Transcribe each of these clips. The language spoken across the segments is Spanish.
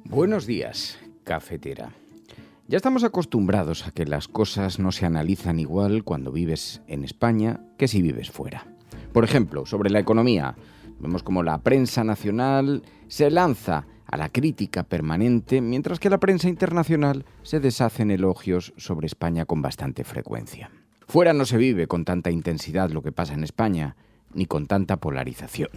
Buenos días, cafetera. Ya estamos acostumbrados a que las cosas no se analizan igual cuando vives en España que si vives fuera. Por ejemplo, sobre la economía, vemos como la prensa nacional se lanza a la crítica permanente, mientras que la prensa internacional se deshace en elogios sobre España con bastante frecuencia. Fuera no se vive con tanta intensidad lo que pasa en España, ni con tanta polarización.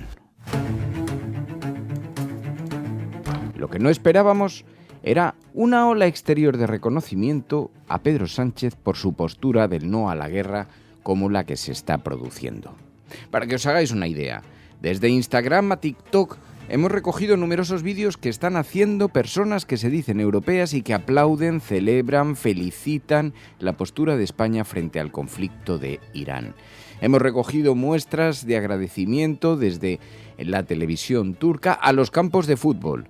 Lo que no esperábamos era una ola exterior de reconocimiento a Pedro Sánchez por su postura del no a la guerra como la que se está produciendo. Para que os hagáis una idea, desde Instagram a TikTok hemos recogido numerosos vídeos que están haciendo personas que se dicen europeas y que aplauden, celebran, felicitan la postura de España frente al conflicto de Irán. Hemos recogido muestras de agradecimiento desde la televisión turca a los campos de fútbol.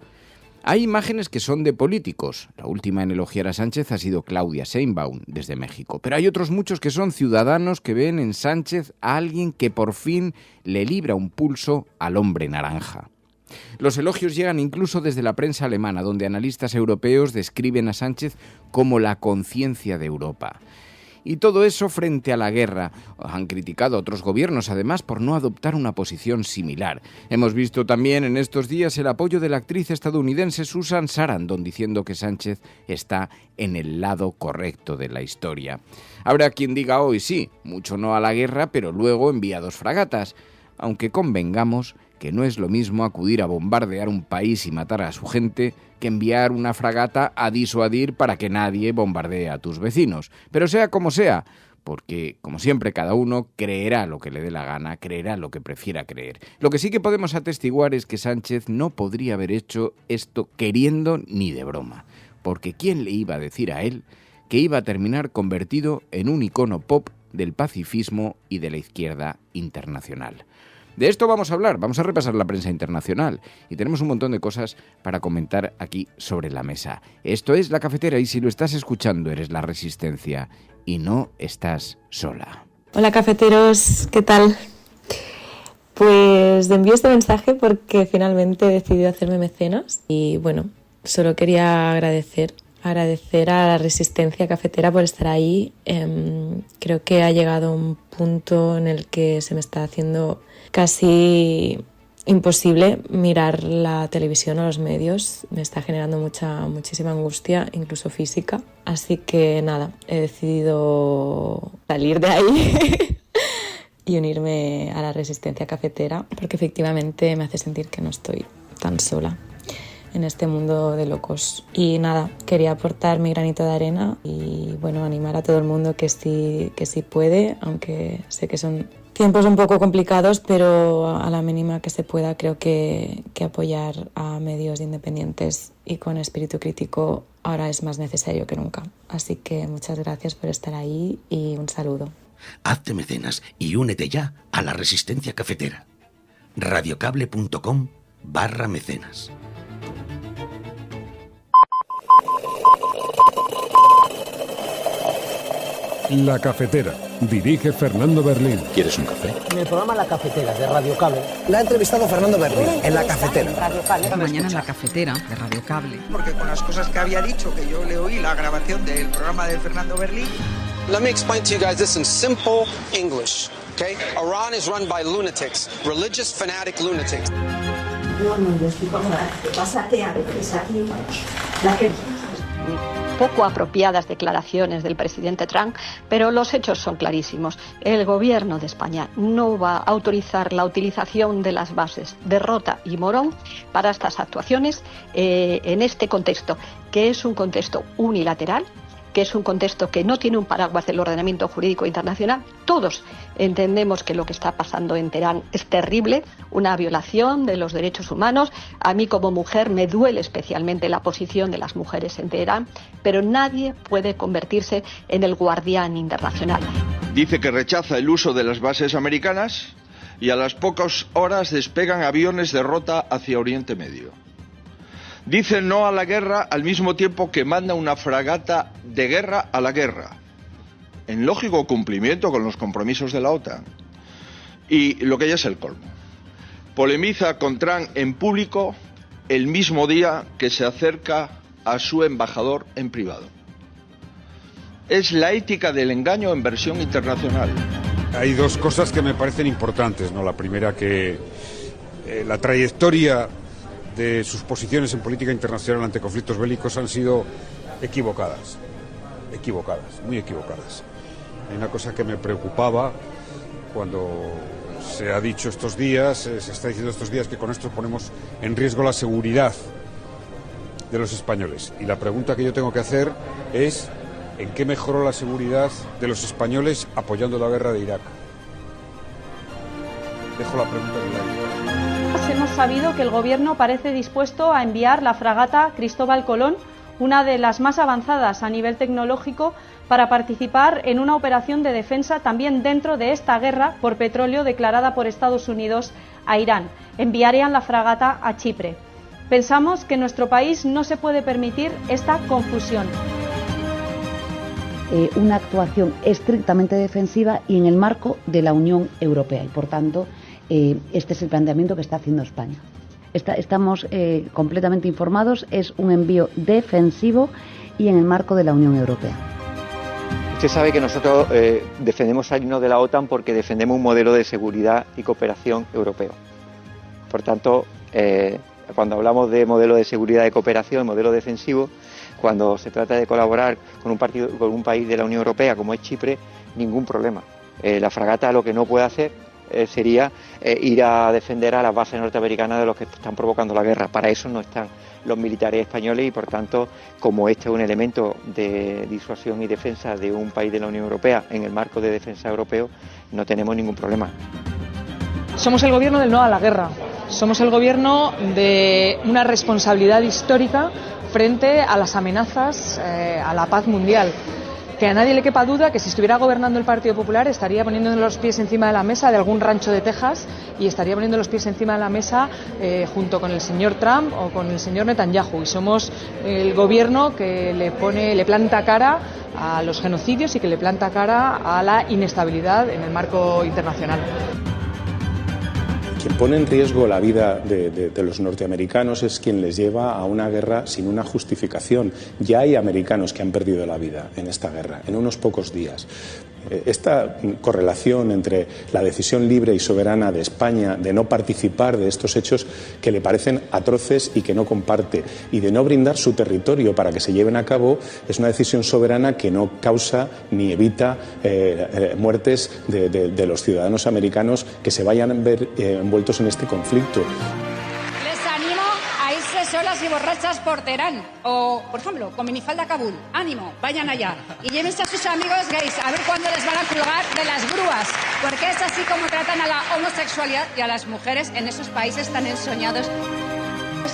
Hay imágenes que son de políticos. La última en elogiar a Sánchez ha sido Claudia Sheinbaum, desde México. Pero hay otros muchos que son ciudadanos que ven en Sánchez a alguien que por fin le libra un pulso al hombre naranja. Los elogios llegan incluso desde la prensa alemana, donde analistas europeos describen a Sánchez como la conciencia de Europa. Y todo eso frente a la guerra. Han criticado a otros gobiernos, además, por no adoptar una posición similar. Hemos visto también en estos días el apoyo de la actriz estadounidense Susan Sarandon, diciendo que Sánchez está en el lado correcto de la historia. Habrá quien diga hoy sí, mucho no a la guerra, pero luego envía 2 fragatas. Aunque convengamos que no es lo mismo acudir a bombardear un país y matar a su gente que enviar una fragata a disuadir para que nadie bombardee a tus vecinos. Pero sea como sea, porque, como siempre, cada uno creerá lo que le dé la gana, creerá lo que prefiera creer. Lo que sí que podemos atestiguar es que Sánchez no podría haber hecho esto queriendo ni de broma. Porque ¿quién le iba a decir a él que iba a terminar convertido en un icono pop del pacifismo y de la izquierda internacional? De esto vamos a hablar, vamos a repasar la prensa internacional y tenemos un montón de cosas para comentar aquí sobre la mesa. Esto es La Cafetera y si lo estás escuchando eres La Resistencia y no estás sola. Hola cafeteros, ¿qué tal? Pues envío este mensaje porque finalmente he decidido hacerme mecenas y bueno, solo quería agradecer a La Resistencia Cafetera por estar ahí. Creo que ha llegado un punto en el que se me está haciendo casi imposible mirar la televisión o los medios. Me está generando muchísima angustia, incluso física. Así que nada, he decidido salir de ahí y unirme a La Resistencia Cafetera porque efectivamente me hace sentir que no estoy tan sola en este mundo de locos. Y nada, quería aportar mi granito de arena y bueno, animar a todo el mundo que sí puede, aunque sé que son tiempos un poco complicados, pero a la mínima que se pueda creo que apoyar a medios independientes y con espíritu crítico ahora es más necesario que nunca. Así que muchas gracias por estar ahí y un saludo. Hazte mecenas y únete ya a La Resistencia Cafetera. radiocable.com/mecenas. La Cafetera. Dirige Fernando Berlín. ¿Quieres un café? En el programa La Cafetera de Radio Cable. La ha entrevistado Fernando Berlín en La Cafetera. Mañana en La Cafetera de Radio Cable. Porque con las cosas que había dicho, que yo le oí la grabación del programa de Fernando Berlín. Let me explain to you guys this in simple English, okay? Iran is run by lunatics, religious fanatic lunatics. Poco apropiadas declaraciones del presidente Trump, pero los hechos son clarísimos. El gobierno de España no va a autorizar la utilización de las bases de Rota y Morón para estas actuaciones en este contexto, que es un contexto unilateral, que es un contexto que no tiene un paraguas del ordenamiento jurídico internacional. Todos entendemos que lo que está pasando en Teherán es terrible, una violación de los derechos humanos. A mí como mujer me duele especialmente la posición de las mujeres en Teherán, pero nadie puede convertirse en el guardián internacional. Dice que rechaza el uso de las bases americanas y a las pocas horas despegan aviones de Rota hacia Oriente Medio. Dice no a la guerra al mismo tiempo que manda una fragata de guerra a la guerra, en lógico cumplimiento con los compromisos de la OTAN. Y lo que ya es el colmo, polemiza con Trump en público el mismo día que se acerca a su embajador en privado. Es la ética del engaño en versión internacional. Hay dos cosas que me parecen importantes, ¿no? La primera, que la trayectoria de sus posiciones en política internacional ante conflictos bélicos han sido equivocadas, muy equivocadas. Hay una cosa que me preocupaba cuando se ha dicho estos días, se está diciendo estos días que con esto ponemos en riesgo la seguridad de los españoles. Y la pregunta que yo tengo que hacer es: ¿en qué mejoró la seguridad de los españoles apoyando la guerra de Irak? Dejo la pregunta en el aire. Hemos sabido que el Gobierno parece dispuesto a enviar la fragata Cristóbal Colón, una de las más avanzadas a nivel tecnológico, para participar en una operación de defensa también dentro de esta guerra por petróleo declarada por Estados Unidos a Irán. Enviarían la fragata a Chipre. Pensamos que en nuestro país no se puede permitir esta confusión. Una actuación estrictamente defensiva y en el marco de la Unión Europea. Y por tanto, este es el planteamiento que está haciendo España. Estamos completamente informados, es un envío defensivo y en el marco de la Unión Europea. Usted sabe que nosotros defendemos salirnos de la OTAN porque defendemos un modelo de seguridad y cooperación europeo. Por tanto, cuando hablamos de modelo de seguridad y cooperación, modelo defensivo, cuando se trata de colaborar con un país de la Unión Europea como es Chipre, ningún problema. La fragata lo que no puede hacer sería ir a defender a las bases norteamericanas de los que están provocando la guerra. Para eso no están los militares españoles y, por tanto, como este es un elemento de disuasión y defensa de un país de la Unión Europea en el marco de defensa europeo, no tenemos ningún problema. Somos el gobierno del no a la guerra. Somos el gobierno de una responsabilidad histórica frente a las amenazas a la paz mundial. Que a nadie le quepa duda que si estuviera gobernando el Partido Popular estaría poniendo los pies encima de la mesa de algún rancho de Texas y estaría poniendo los pies encima de la mesa junto con el señor Trump o con el señor Netanyahu. Y somos el gobierno que le planta cara a los genocidios y que le planta cara a la inestabilidad en el marco internacional. Quien pone en riesgo la vida de los norteamericanos es quien les lleva a una guerra sin una justificación. Ya hay americanos que han perdido la vida en esta guerra, en unos pocos días. Esta correlación entre la decisión libre y soberana de España de no participar de estos hechos que le parecen atroces y que no comparte, y de no brindar su territorio para que se lleven a cabo, es una decisión soberana que no causa ni evita muertes de los ciudadanos americanos que se vayan a ver envueltos en este conflicto. Solas y borrachas por Teherán o, por ejemplo, con minifalda a Kabul. Ánimo, vayan allá y llévense a sus amigos gays a ver cuándo les van a colgar de las grúas, porque es así como tratan a la homosexualidad y a las mujeres en esos países tan ensoñados.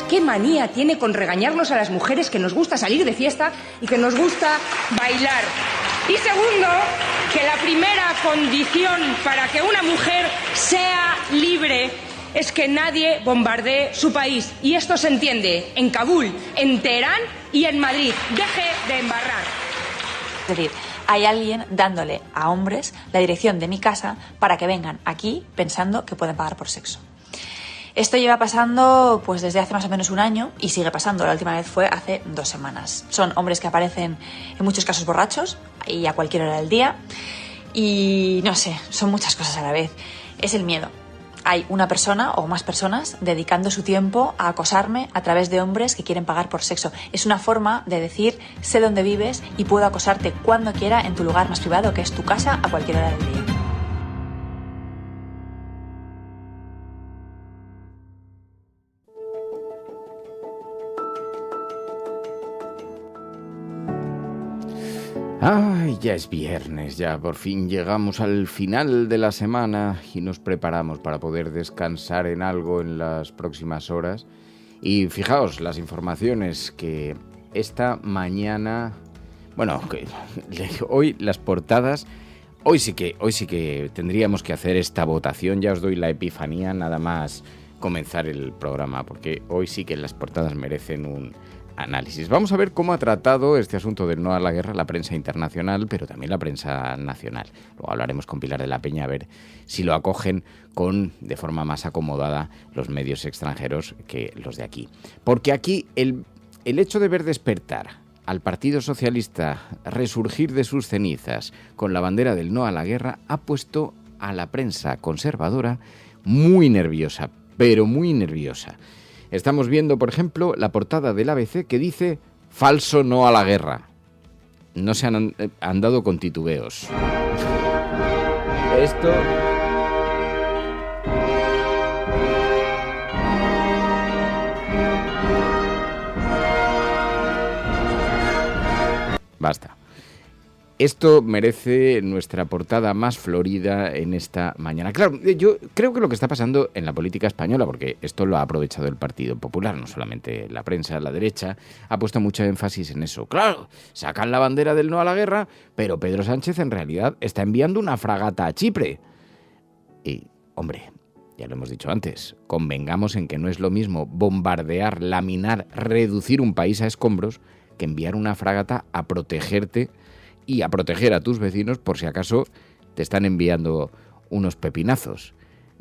¿Qué manía tiene con regañarnos a las mujeres que nos gusta salir de fiesta y que nos gusta bailar? Y segundo, que la primera condición para que una mujer sea libre es que nadie bombardee su país. Y esto se entiende en Kabul, en Teherán y en Madrid. Deje de embarrar. Es decir, hay alguien dándole a hombres la dirección de mi casa para que vengan aquí pensando que pueden pagar por sexo. Esto lleva pasando pues desde hace más o menos un año y sigue pasando. La última vez fue hace 2 semanas. Son hombres que aparecen en muchos casos borrachos y a cualquier hora del día. Y no sé, son muchas cosas a la vez. Es el miedo. Hay una persona o más personas dedicando su tiempo a acosarme a través de hombres que quieren pagar por sexo. Es una forma de decir, sé dónde vives y puedo acosarte cuando quiera en tu lugar más privado, que es tu casa, a cualquier hora del día. Ay, ya es viernes, ya por fin llegamos al final de la semana y nos preparamos para poder descansar en algo en las próximas horas. Y fijaos las informaciones que esta mañana, bueno, que hoy las portadas, hoy sí que tendríamos que hacer esta votación. Ya os doy la epifanía nada más comenzar el programa, porque hoy sí que las portadas merecen un análisis. Vamos a ver cómo ha tratado este asunto del no a la guerra la prensa internacional, pero también la prensa nacional. Luego hablaremos con Pilar de la Peña a ver si lo acogen de forma más acomodada los medios extranjeros que los de aquí. Porque aquí el hecho de ver despertar al Partido Socialista resurgir de sus cenizas con la bandera del no a la guerra ha puesto a la prensa conservadora muy nerviosa, pero muy nerviosa. Estamos viendo, por ejemplo, la portada del ABC que dice falso no a la guerra. No se han dado con titubeos. Esto... Basta. Esto merece nuestra portada más florida en esta mañana. Claro, yo creo que lo que está pasando en la política española, porque esto lo ha aprovechado el Partido Popular, no solamente la prensa, la derecha, ha puesto mucho énfasis en eso. Claro, sacan la bandera del no a la guerra, pero Pedro Sánchez en realidad está enviando una fragata a Chipre. Y, hombre, ya lo hemos dicho antes, convengamos en que no es lo mismo bombardear, laminar, reducir un país a escombros que enviar una fragata a protegerte y a proteger a tus vecinos por si acaso te están enviando unos pepinazos.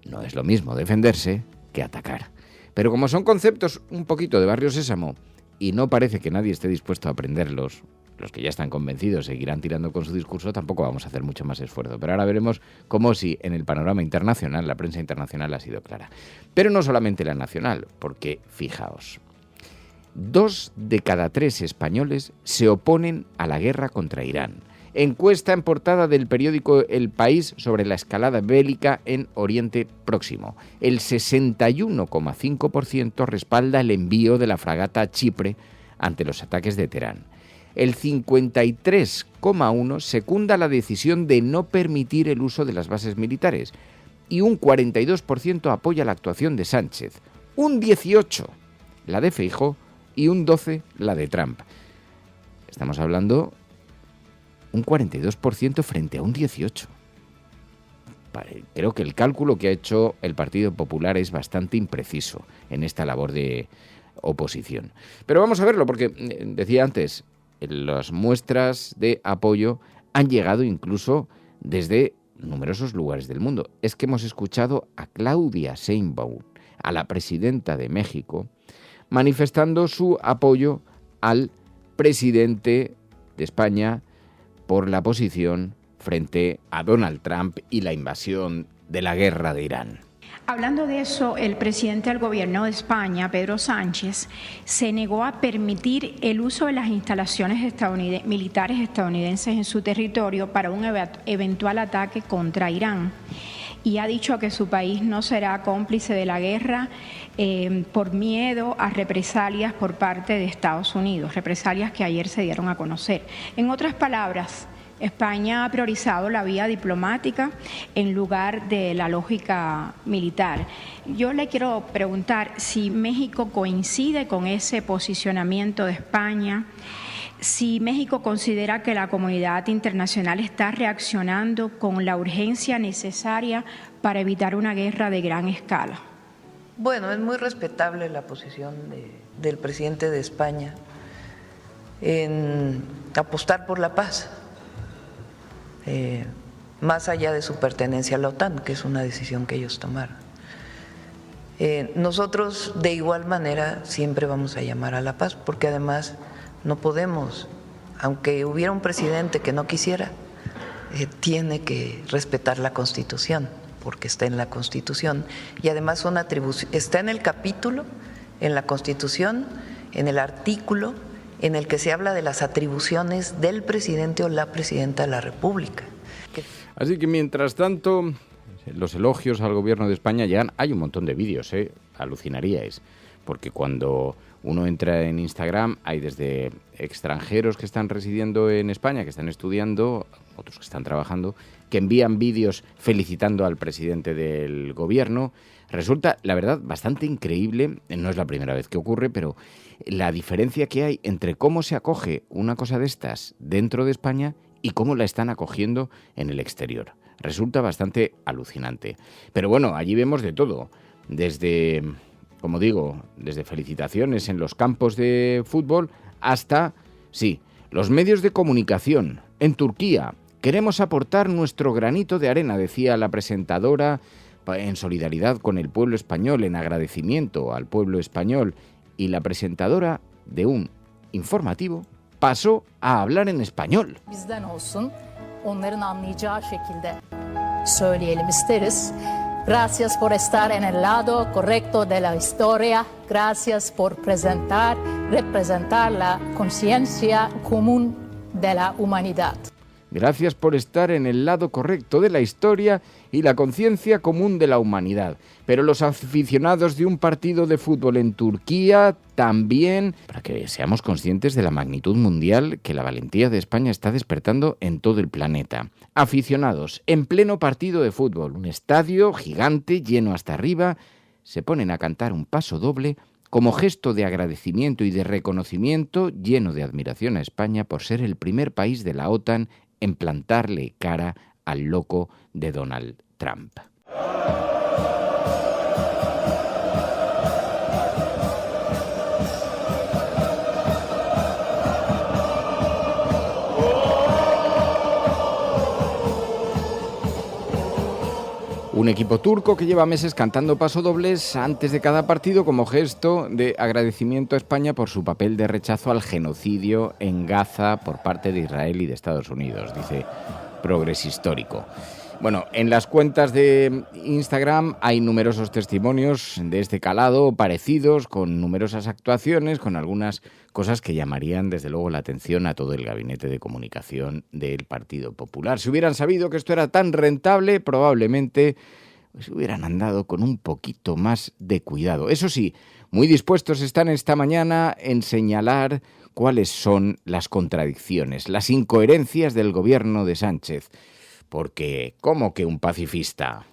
No es lo mismo defenderse que atacar. Pero como son conceptos un poquito de Barrio Sésamo y no parece que nadie esté dispuesto a aprenderlos, los que ya están convencidos seguirán tirando con su discurso, tampoco vamos a hacer mucho más esfuerzo. Pero ahora veremos cómo si en el panorama internacional, la prensa internacional ha sido clara. Pero no solamente la nacional, porque fijaos, 2 de cada 3 españoles se oponen a la guerra contra Irán. Encuesta en portada del periódico El País sobre la escalada bélica en Oriente Próximo. El 61,5% respalda el envío de la fragata a Chipre ante los ataques de Teherán. El 53,1% secunda la decisión de no permitir el uso de las bases militares y un 42% apoya la actuación de Sánchez. Un 18% la de Feijóo y un 12% la de Trump. Estamos hablando un 42% frente a un 18%. Creo que el cálculo que ha hecho el Partido Popular es bastante impreciso en esta labor de oposición. Pero vamos a verlo, porque decía antes, las muestras de apoyo han llegado incluso desde numerosos lugares del mundo. Es que hemos escuchado a Claudia Sheinbaum, a la presidenta de México, manifestando su apoyo al presidente de España por la posición frente a Donald Trump y la invasión de la guerra de Irán. Hablando de eso, el presidente del Gobierno de España, Pedro Sánchez, se negó a permitir el uso de las instalaciones militares estadounidenses en su territorio para un eventual ataque contra Irán. Y ha dicho que su país no será cómplice de la guerra por miedo a represalias por parte de Estados Unidos, represalias que ayer se dieron a conocer. En otras palabras, España ha priorizado la vía diplomática en lugar de la lógica militar. Yo le quiero preguntar si México coincide con ese posicionamiento de España, si México considera que la comunidad internacional está reaccionando con la urgencia necesaria para evitar una guerra de gran escala. Bueno, es muy respetable la posición del presidente de España en apostar por la paz, más allá de su pertenencia a la OTAN, que es una decisión que ellos tomaron. Nosotros, de igual manera, siempre vamos a llamar a la paz, porque además no podemos, aunque hubiera un presidente que no quisiera, tiene que respetar la Constitución, porque está en la Constitución y además son atribuciones, está en el capítulo, en la Constitución, en el artículo en el que se habla de las atribuciones del presidente o la presidenta de la República. Así que mientras tanto, los elogios al gobierno de España llegan, hay un montón de vídeos, alucinaríais, porque cuando uno entra en Instagram hay desde extranjeros que están residiendo en España, que están estudiando, otros que están trabajando, que envían vídeos felicitando al presidente del gobierno. Resulta, la verdad, bastante increíble, no es la primera vez que ocurre, pero la diferencia que hay entre cómo se acoge una cosa de estas dentro de España y cómo la están acogiendo en el exterior. Resulta bastante alucinante. Pero bueno, allí vemos de todo, desde como digo, desde felicitaciones en los campos de fútbol hasta, sí, los medios de comunicación. En Turquía queremos aportar nuestro granito de arena, decía la presentadora, en solidaridad con el pueblo español, en agradecimiento al pueblo español, y la presentadora de un informativo pasó a hablar en español. Bizden olsun, onların anlayacağı şekilde söyleyelim isteriz. Gracias por estar en el lado correcto de la historia. Gracias por representar la conciencia común de la humanidad. Gracias por estar en el lado correcto de la historia y la conciencia común de la humanidad. Pero los aficionados de un partido de fútbol en Turquía también, para que seamos conscientes de la magnitud mundial que la valentía de España está despertando en todo el planeta. Aficionados, en pleno partido de fútbol, un estadio gigante lleno hasta arriba, se ponen a cantar un paso doble como gesto de agradecimiento y de reconocimiento, lleno de admiración a España por ser el primer país de la OTAN en plantarle cara al loco de Donald Trump. Un equipo turco que lleva meses cantando pasodobles antes de cada partido como gesto de agradecimiento a España por su papel de rechazo al genocidio en Gaza por parte de Israel y de Estados Unidos, dice Progres Histórico. Bueno, en las cuentas de Instagram hay numerosos testimonios de este calado, parecidos, con numerosas actuaciones, con algunas cosas que llamarían desde luego la atención a todo el gabinete de comunicación del Partido Popular. Si hubieran sabido que esto era tan rentable, probablemente pues, hubieran andado con un poquito más de cuidado. Eso sí, muy dispuestos están esta mañana en señalar cuáles son las contradicciones, las incoherencias del gobierno de Sánchez. Porque, ¿cómo que un pacifista?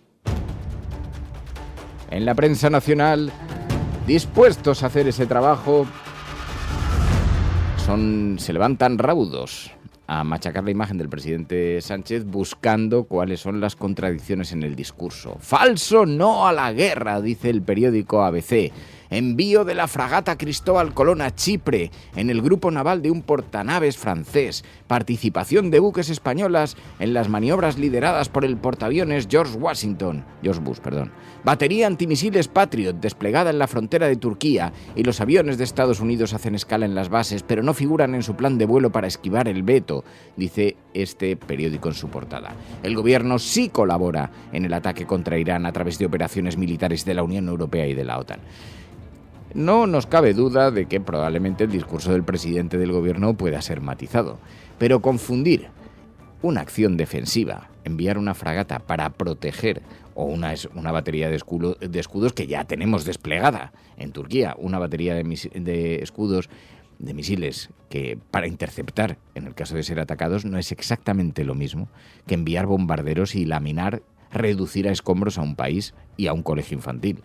En la prensa nacional, dispuestos a hacer ese trabajo, se levantan raudos a machacar la imagen del presidente Sánchez buscando cuáles son las contradicciones en el discurso. Falso no a la guerra, dice el periódico ABC. Envío de la fragata Cristóbal Colón a Chipre en el grupo naval de un portanaves francés. Participación de buques españolas en las maniobras lideradas por el portaaviones George Bush. Batería antimisiles Patriot desplegada en la frontera de Turquía y los aviones de Estados Unidos hacen escala en las bases, pero no figuran en su plan de vuelo para esquivar el veto, dice este periódico en su portada. El gobierno sí colabora en el ataque contra Irán a través de operaciones militares de la Unión Europea y de la OTAN. No nos cabe duda de que probablemente el discurso del presidente del gobierno pueda ser matizado, pero confundir una acción defensiva, enviar una fragata para proteger o una batería de escudos que ya tenemos desplegada en Turquía, una batería de escudos de misiles que para interceptar, en el caso de ser atacados, no es exactamente lo mismo que enviar bombarderos y laminar, reducir a escombros a un país y a un colegio infantil.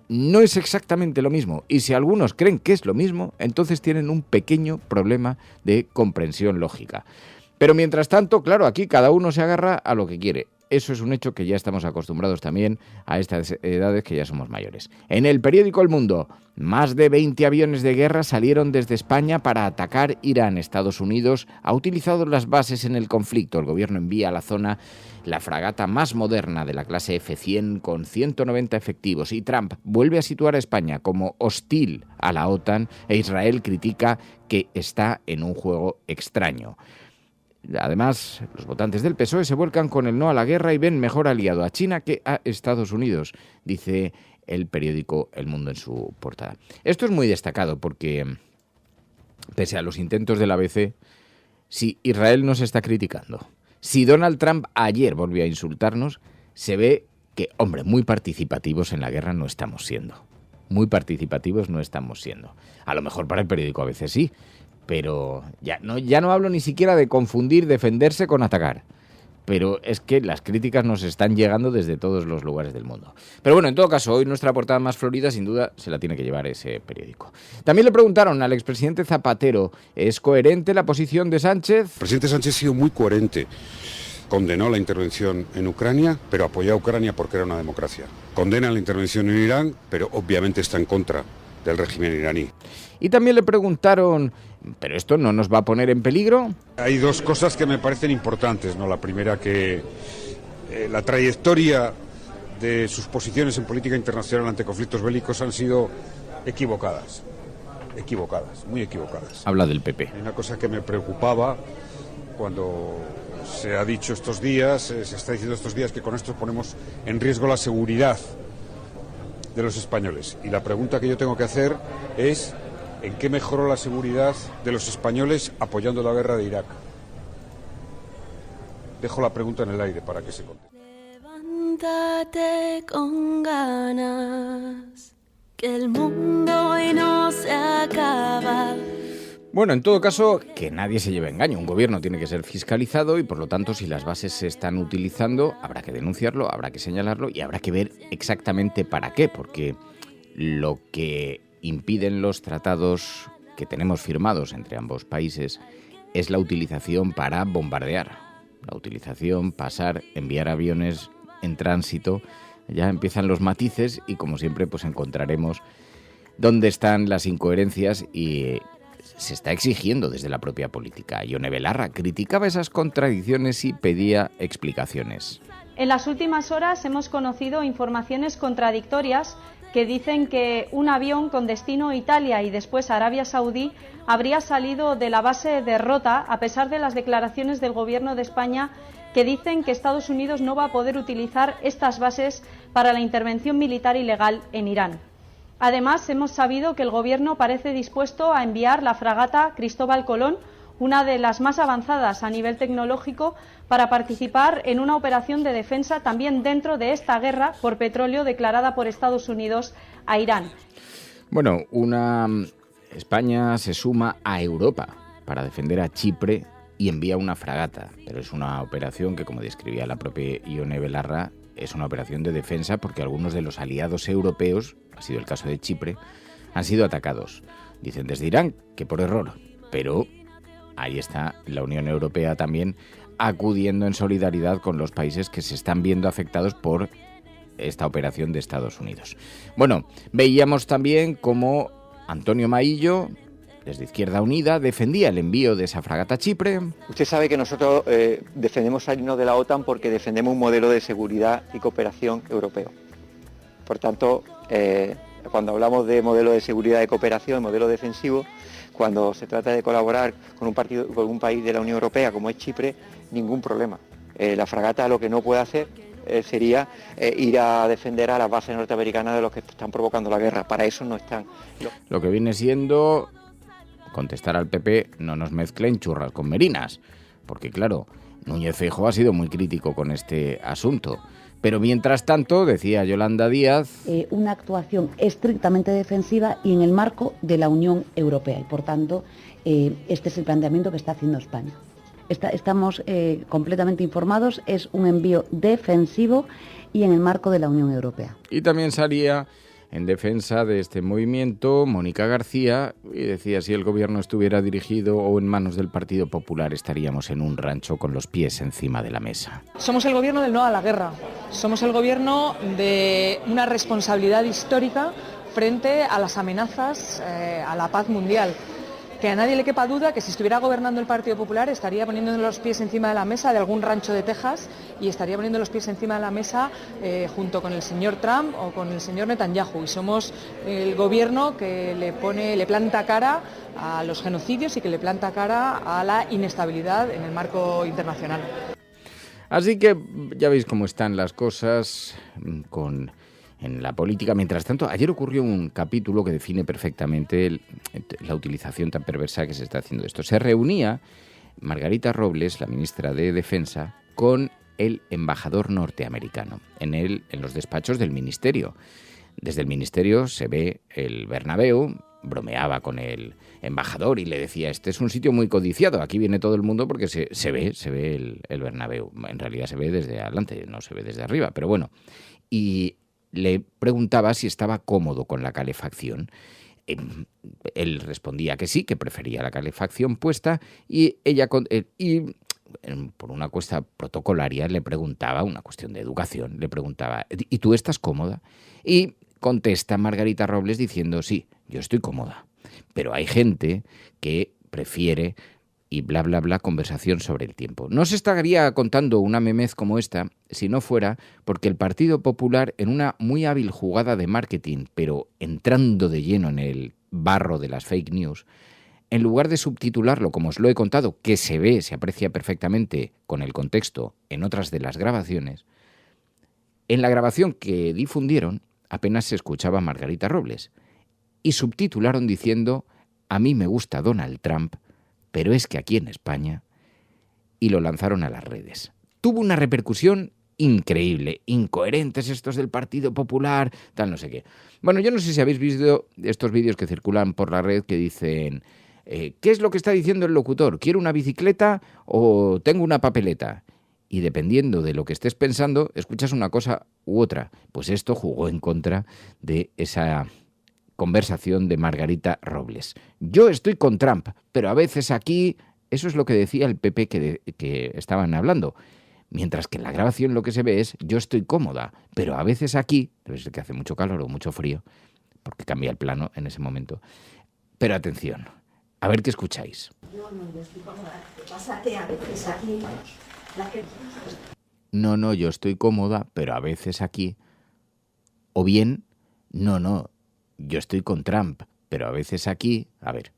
No es exactamente lo mismo, y si algunos creen que es lo mismo, entonces tienen un pequeño problema de comprensión lógica. Pero mientras tanto, claro, aquí cada uno se agarra a lo que quiere. Eso es un hecho que ya estamos acostumbrados también a estas edades que ya somos mayores. En el periódico El Mundo, más de 20 aviones de guerra salieron desde España para atacar Irán. Estados Unidos ha utilizado las bases en el conflicto. El gobierno envía a la zona la fragata más moderna de la clase F-100 con 190 efectivos y Trump vuelve a situar a España como hostil a la OTAN e Israel critica que está en un juego extraño. Además, los votantes del PSOE se vuelcan con el no a la guerra y ven mejor aliado a China que a Estados Unidos, dice el periódico El Mundo en su portada. Esto es muy destacado porque, pese a los intentos del ABC, si Israel nos está criticando, si Donald Trump ayer volvió a insultarnos, se ve que, hombre, muy participativos en la guerra no estamos siendo. Muy participativos no estamos siendo. A lo mejor para el periódico ABC sí, pero ya no hablo ni siquiera de confundir defenderse con atacar. Pero es que las críticas nos están llegando desde todos los lugares del mundo. Pero bueno, en todo caso, hoy nuestra portada más florida, sin duda, se la tiene que llevar ese periódico. También le preguntaron al expresidente Zapatero, ¿es coherente la posición de Sánchez? El presidente Sánchez ha sido muy coherente. condenó la intervención en Ucrania, pero apoyó a Ucrania porque era una democracia. Condena la intervención en Irán, pero obviamente está en contra del régimen iraní. Y también le preguntaron, ¿pero esto no nos va a poner en peligro? Hay dos cosas que me parecen importantes, ¿no? La primera, que la trayectoria de sus posiciones en política internacional ante conflictos bélicos han sido equivocadas, muy equivocadas. Habla del PP. Hay una cosa que me preocupaba cuando se ha dicho estos días, se está diciendo estos días que con esto ponemos en riesgo la seguridad de los españoles. Y la pregunta que yo tengo que hacer es, ¿en qué mejoró la seguridad de los españoles apoyando la guerra de Irak? Dejo la pregunta en el aire para que se conteste. Levántate con ganas, que el mundo hoy no se acaba. Bueno, en todo caso, que nadie se lleve engaño. Un gobierno tiene que ser fiscalizado y, por lo tanto, si las bases se están utilizando, habrá que denunciarlo, habrá que señalarlo y habrá que ver exactamente para qué, porque lo que impiden los tratados que tenemos firmados entre ambos países es la utilización para bombardear, la utilización, pasar, enviar aviones en tránsito. Ya empiezan los matices y, como siempre, pues encontraremos dónde están las incoherencias y se está exigiendo desde la propia política. Ione Belarra criticaba esas contradicciones y pedía explicaciones. En las últimas horas hemos conocido informaciones contradictorias que dicen que un avión con destino Italia y después Arabia Saudí habría salido de la base de Rota, a pesar de las declaraciones del Gobierno de España que dicen que Estados Unidos no va a poder utilizar estas bases para la intervención militar ilegal en Irán. Además, hemos sabido que el Gobierno parece dispuesto a enviar la fragata Cristóbal Colón, una de las más avanzadas a nivel tecnológico, para participar en una operación de defensa también dentro de esta guerra por petróleo declarada por Estados Unidos a Irán. Bueno, España se suma a Europa para defender a Chipre y envía una fragata, pero es una operación que, como describía la propia Ione Belarra, es una operación de defensa porque algunos de los aliados europeos, ha sido el caso de Chipre, han sido atacados. Dicen desde Irán que por error, pero ahí está la Unión Europea también acudiendo en solidaridad con los países que se están viendo afectados por esta operación de Estados Unidos. Bueno, veíamos también cómo Antonio Maillo, desde Izquierda Unida, defendía el envío de esa fragata a Chipre. Usted sabe que nosotros defendemos salirnos de la OTAN porque defendemos un modelo de seguridad y cooperación europeo. Por tanto, cuando hablamos de modelo de seguridad y cooperación, modelo defensivo, cuando se trata de colaborar con un país de la Unión Europea como es Chipre, ningún problema. La fragata lo que no puede hacer sería ir a defender a las bases norteamericanas de los que están provocando la guerra. Para eso no están. Lo que viene siendo contestar al PP, no nos mezclen churras con merinas, porque claro, Núñez Feijóo ha sido muy crítico con este asunto. Pero mientras tanto, decía Yolanda Díaz, una actuación estrictamente defensiva y en el marco de la Unión Europea. Y por tanto, este es el planteamiento que está haciendo España. Estamos completamente informados, es un envío defensivo y en el marco de la Unión Europea. Y también salía en defensa de este movimiento Mónica García y decía, si el gobierno estuviera dirigido o en manos del Partido Popular estaríamos en un rancho con los pies encima de la mesa. Somos el gobierno del no a la guerra, somos el gobierno de una responsabilidad histórica frente a las amenazas a la paz mundial. Que a nadie le quepa duda que si estuviera gobernando el Partido Popular estaría poniendo los pies encima de la mesa de algún rancho de Texas y estaría poniendo los pies encima de la mesa junto con el señor Trump o con el señor Netanyahu. Y somos el gobierno que le planta cara a los genocidios y que le planta cara a la inestabilidad en el marco internacional. Así que ya veis cómo están las cosas en la política. Mientras tanto, ayer ocurrió un capítulo que define perfectamente la utilización tan perversa que se está haciendo de esto. Se reunía Margarita Robles, la ministra de Defensa, con el embajador norteamericano en los despachos del ministerio. Desde el ministerio se ve el Bernabéu, bromeaba con el embajador y le decía, este es un sitio muy codiciado, aquí viene todo el mundo porque se ve el Bernabéu. En realidad se ve desde adelante, no se ve desde arriba, pero bueno. Y le preguntaba si estaba cómodo con la calefacción. Él respondía que sí, que prefería la calefacción puesta y ella por una cuestión protocolaria, le preguntaba, una cuestión de educación, le preguntaba, ¿y tú estás cómoda? Y contesta Margarita Robles diciendo, sí, yo estoy cómoda, pero hay gente que prefiere y bla, bla, bla, conversación sobre el tiempo. No se estaría contando una memez como esta si no fuera porque el Partido Popular, en una muy hábil jugada de marketing, pero entrando de lleno en el barro de las fake news, en lugar de subtitularlo, como os lo he contado, que se ve, se aprecia perfectamente con el contexto en otras de las grabaciones, en la grabación que difundieron apenas se escuchaba a Margarita Robles y subtitularon diciendo, a mí me gusta Donald Trump, pero es que aquí en España, y lo lanzaron a las redes. Tuvo una repercusión increíble, incoherentes estos del Partido Popular, tal no sé qué. Bueno, yo no sé si habéis visto estos vídeos que circulan por la red que dicen, ¿qué es lo que está diciendo el locutor? ¿Quiero una bicicleta o tengo una papeleta? Y dependiendo de lo que estés pensando, escuchas una cosa u otra. Pues esto jugó en contra de esa conversación de Margarita Robles. Yo estoy con Trump, pero a veces aquí, eso es lo que decía el PP que estaban hablando. Mientras que en la grabación lo que se ve es, yo estoy cómoda, pero a veces aquí, debe ser que hace mucho calor o mucho frío, porque cambia el plano en ese momento. Pero atención, a ver qué escucháis. Yo estoy cómoda, lo que pasa que a veces aquí... No, yo estoy cómoda, pero a veces aquí... O bien, no, yo estoy con Trump, pero a veces aquí... A ver.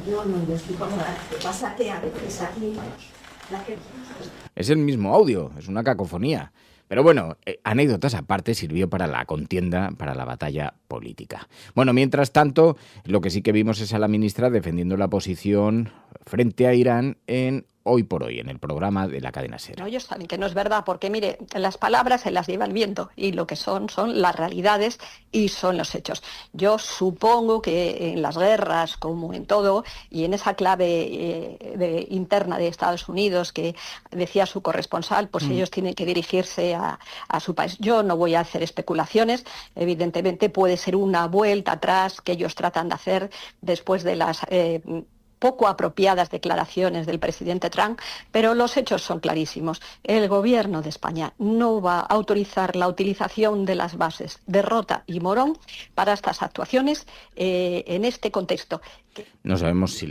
Yo estoy cómoda, lo que pasa que a veces aquí... Es el mismo audio, es una cacofonía. Pero bueno, anécdotas aparte, sirvió para la contienda, para la batalla política. Bueno, mientras tanto, lo que sí que vimos es a la ministra defendiendo la posición frente a Irán en Hoy por Hoy, en el programa de la cadena SER. No, ellos saben que no es verdad, porque mire, las palabras se las lleva el viento y lo que son las realidades y son los hechos. Yo supongo que en las guerras, como en todo, y en esa clave interna de Estados Unidos que decía su corresponsal, pues ellos tienen que dirigirse a su país. Yo no voy a hacer especulaciones, evidentemente puede ser una vuelta atrás que ellos tratan de hacer después de las... poco apropiadas declaraciones del presidente Trump, pero los hechos son clarísimos. El gobierno de España no va a autorizar la utilización de las bases de Rota y Morón para estas actuaciones en este contexto. No sabemos si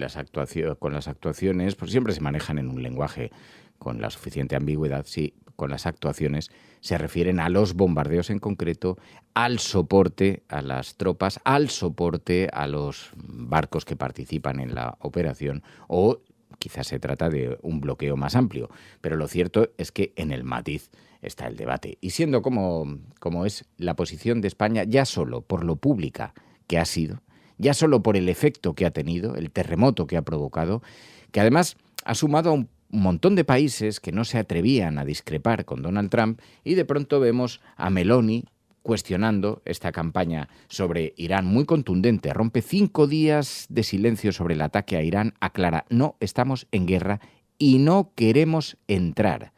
con las actuaciones, pues siempre se manejan en un lenguaje con la suficiente ambigüedad, si con las actuaciones se refieren a los bombardeos en concreto, al soporte a las tropas, al soporte a los barcos que participan en la operación, o quizás se trata de un bloqueo más amplio. Pero lo cierto es que en el matiz está el debate. Y siendo como es la posición de España, ya solo por lo pública que ha sido, ya solo por el efecto que ha tenido, el terremoto que ha provocado, que además ha sumado a un montón de países que no se atrevían a discrepar con Donald Trump, y de pronto vemos a Meloni cuestionando esta campaña sobre Irán muy contundente. Rompe 5 días de silencio sobre el ataque a Irán, aclara, no estamos en guerra y no queremos entrar.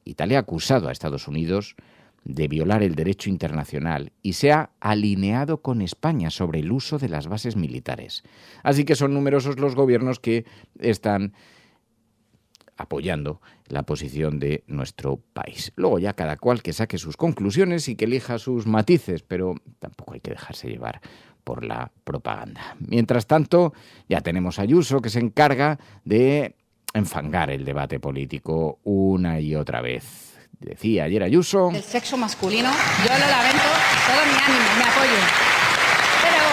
Italia ha acusado a Estados Unidos de violar el derecho internacional y se ha alineado con España sobre el uso de las bases militares. Así que son numerosos los gobiernos que están apoyando la posición de nuestro país. Luego ya cada cual que saque sus conclusiones y que elija sus matices, pero tampoco hay que dejarse llevar por la propaganda. Mientras tanto, ya tenemos a Ayuso, que se encarga de enfangar el debate político una y otra vez. Decía ayer Ayuso... El sexo masculino, yo lo lamento, todo mi ánimo, mi apoyo. Pero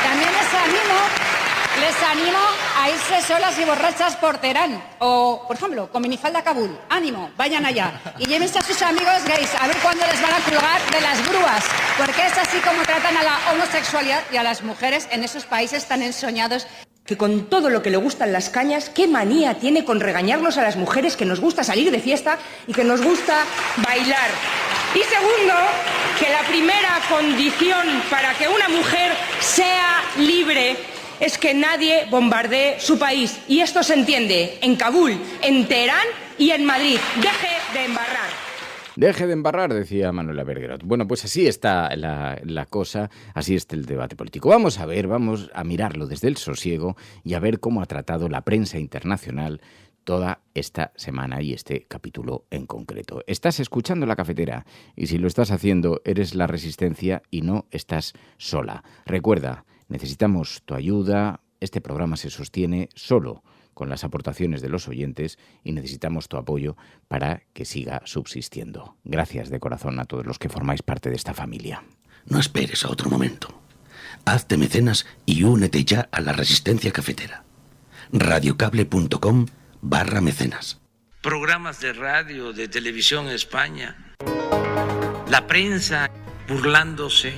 también les animo a irse solas y borrachas por Teherán. O, por ejemplo, con minifalda a Kabul. Ánimo, vayan allá. Y llévense a sus amigos gays a ver cuándo les van a colgar de las grúas. Porque es así como tratan a la homosexualidad y a las mujeres en esos países tan ensoñados. Que con todo lo que le gustan las cañas, qué manía tiene con regañarnos a las mujeres que nos gusta salir de fiesta y que nos gusta bailar. Y segundo, que la primera condición para que una mujer sea libre es que nadie bombardee su país. Y esto se entiende en Kabul, en Teherán y en Madrid. Deje de embarrar. Deje de embarrar, decía Manuela Bergerot. Bueno, pues así está la cosa, así está el debate político. Vamos a mirarlo desde el sosiego y a ver cómo ha tratado la prensa internacional toda esta semana y este capítulo en concreto. Estás escuchando La Cafetera y si lo estás haciendo eres la Resistencia y no estás sola. Recuerda, necesitamos tu ayuda, este programa se sostiene solo con las aportaciones de los oyentes y necesitamos tu apoyo para que siga subsistiendo. Gracias de corazón a todos los que formáis parte de esta familia. No esperes a otro momento. Hazte mecenas y únete ya a la Resistencia Cafetera. radiocable.com/mecenas. Programas de radio, de televisión en España. La prensa burlándose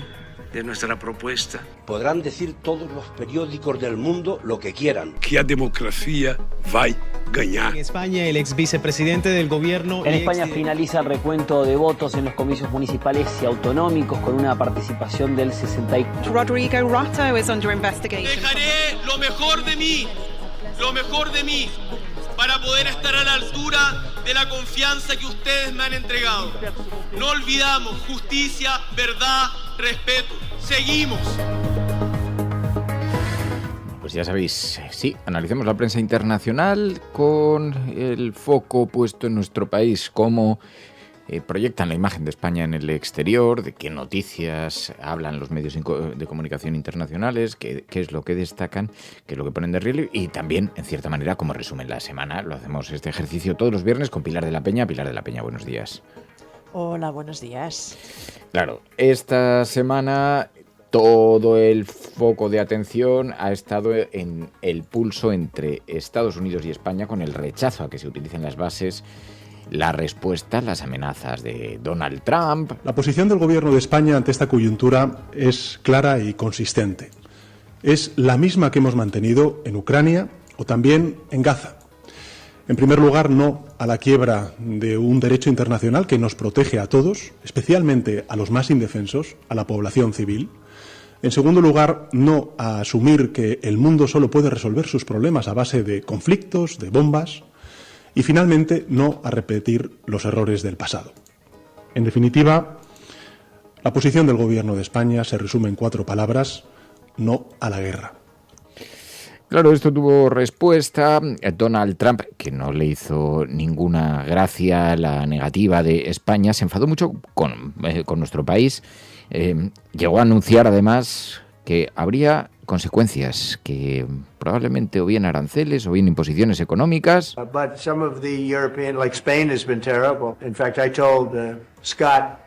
de nuestra propuesta. Podrán decir todos los periódicos del mundo lo que quieran. Que a democracia va a ganar. En España, el ex vicepresidente del gobierno... En España finaliza el recuento de votos en los comicios municipales y autonómicos con una participación del 64%. Rodrigo Rato is under investigation. Dejaré lo mejor de mí, para poder estar a la altura de la confianza que ustedes me han entregado. No olvidamos justicia, verdad, respeto. Seguimos. Pues ya sabéis, sí, analicemos la prensa internacional con el foco puesto en nuestro país, cómo proyectan la imagen de España en el exterior, de qué noticias hablan los medios de comunicación internacionales, qué es lo que destacan, qué es lo que ponen de relieve y también, en cierta manera, cómo resumen la semana. Lo hacemos este ejercicio todos los viernes con Pilar de la Peña. Pilar de la Peña, buenos días. Hola, buenos días. Claro, esta semana todo el foco de atención ha estado en el pulso entre Estados Unidos y España con el rechazo a que se utilicen las bases, la respuesta, las amenazas de Donald Trump. La posición del gobierno de España ante esta coyuntura es clara y consistente. Es la misma que hemos mantenido en Ucrania o también en Gaza. En primer lugar, no a la quiebra de un derecho internacional que nos protege a todos, especialmente a los más indefensos, a la población civil. En segundo lugar, no a asumir que el mundo solo puede resolver sus problemas a base de conflictos, de bombas. Y finalmente, no a repetir los errores del pasado. En definitiva, la posición del Gobierno de España se resume en 4 palabras: no a la guerra. Claro, esto tuvo respuesta. Donald Trump, que no le hizo ninguna gracia la negativa de España, se enfadó mucho con nuestro país. Llegó a anunciar además que habría consecuencias, que probablemente o bien aranceles o bien imposiciones económicas. But some of the European, like Spain, has been terrible. In fact, I told Scott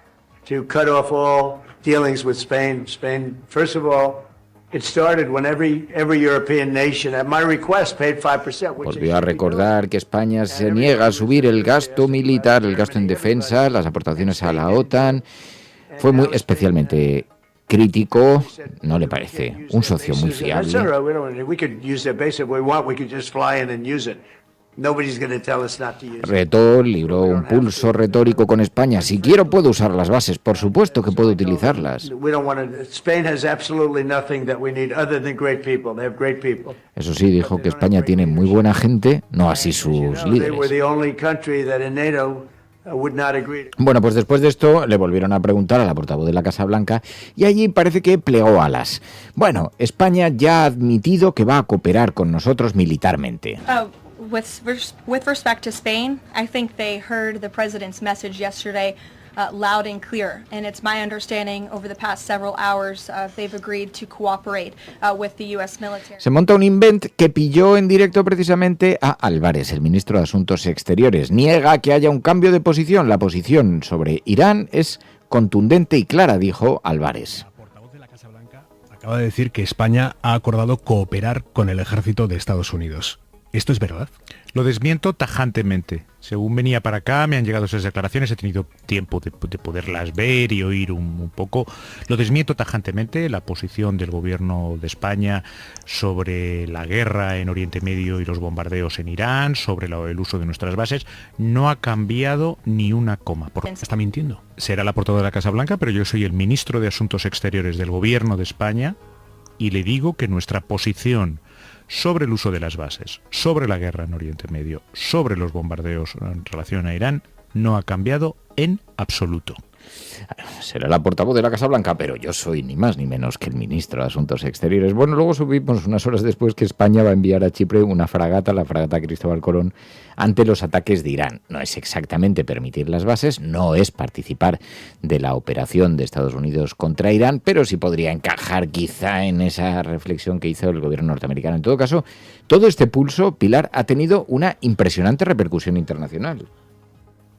to cut off all dealings with Spain. Spain, first of all, it started when every European nation, at my request, paid 5%. Volvió a recordar que España se niega a subir el gasto militar, el gasto en defensa, las aportaciones a la OTAN. Fue muy especialmente crítico, ¿no le parece? Un socio muy fiable. Retó, libró un pulso retórico con España. Si quiero puedo usar las bases, por supuesto que puedo utilizarlas. Eso sí, dijo que España tiene muy buena gente, no así sus líderes. Bueno, pues después de esto le volvieron a preguntar a la portavoz de la Casa Blanca y allí parece que plegó alas. Bueno, España ya ha admitido que va a cooperar con nosotros militarmente. With respect to Spain, I think they heard the president's message yesterday loud and clear, and it's my understanding over the past several hours they've agreed to cooperate with the US military. Se monta un invent que pilló en directo precisamente a Álvarez, el ministro de Asuntos Exteriores. Niega que haya un cambio de posición. La posición sobre Irán es contundente y clara, dijo Álvarez. La portavoz de la Casa Blanca acaba de decir que España ha acordado cooperar con el ejército de Estados Unidos. ¿Esto es verdad? Lo desmiento tajantemente. Según venía para acá, me han llegado esas declaraciones, he tenido tiempo de poderlas ver y oír un poco. Lo desmiento tajantemente. La posición del gobierno de España sobre la guerra en Oriente Medio y los bombardeos en Irán, sobre el uso de nuestras bases, no ha cambiado ni una coma. Está mintiendo. Será la portavoz de la Casa Blanca, pero yo soy el ministro de Asuntos Exteriores del gobierno de España y le digo que nuestra posición sobre el uso de las bases, sobre la guerra en Oriente Medio, sobre los bombardeos en relación a Irán, no ha cambiado en absoluto. Será la portavoz de la Casa Blanca, pero yo soy ni más ni menos que el ministro de Asuntos Exteriores. Bueno, luego supimos unas horas después que España va a enviar a Chipre una fragata, la fragata Cristóbal Colón, ante los ataques de Irán. No es exactamente permitir las bases, no es participar de la operación de Estados Unidos contra Irán, pero sí podría encajar quizá en esa reflexión que hizo el gobierno norteamericano. En todo caso, todo este pulso, Pilar, ha tenido una impresionante repercusión internacional.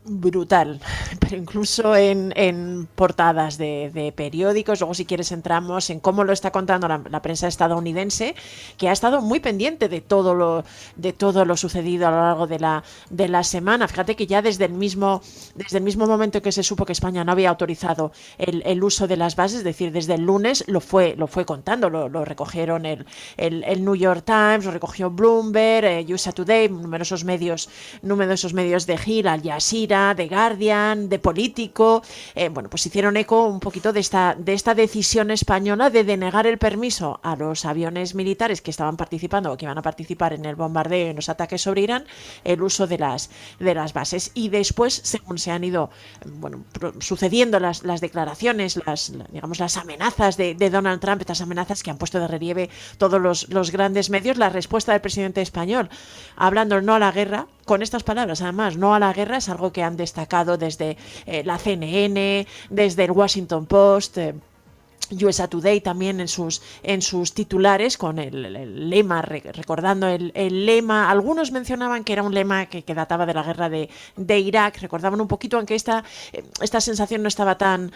Brutal, pero incluso en portadas de periódicos. Luego, si quieres, entramos en cómo lo está contando la prensa estadounidense, que ha estado muy pendiente de todo lo sucedido a lo largo de la semana. Fíjate que ya desde el mismo momento que se supo que España no había autorizado el uso de las bases, es decir, desde el lunes lo fue contando, lo recogieron el New York Times, lo recogió Bloomberg, USA Today, numerosos medios de Hill, Al Jazeera, The Guardian, de Político, pues hicieron eco un poquito de esta decisión española de denegar el permiso a los aviones militares que estaban participando o que iban a participar en el bombardeo y en los ataques sobre Irán, el uso de las bases. Y después, según se han ido sucediendo las declaraciones, las amenazas de Donald Trump, estas amenazas que han puesto de relieve todos los grandes medios, la respuesta del presidente español, hablando no a la guerra, con estas palabras, además, no a la guerra, es algo que han destacado desde la CNN, desde el Washington Post, USA Today también en sus titulares, con el lema, recordando el lema. Algunos mencionaban que era un lema que databa de la guerra de Irak, recordaban un poquito, aunque esta sensación no estaba tan,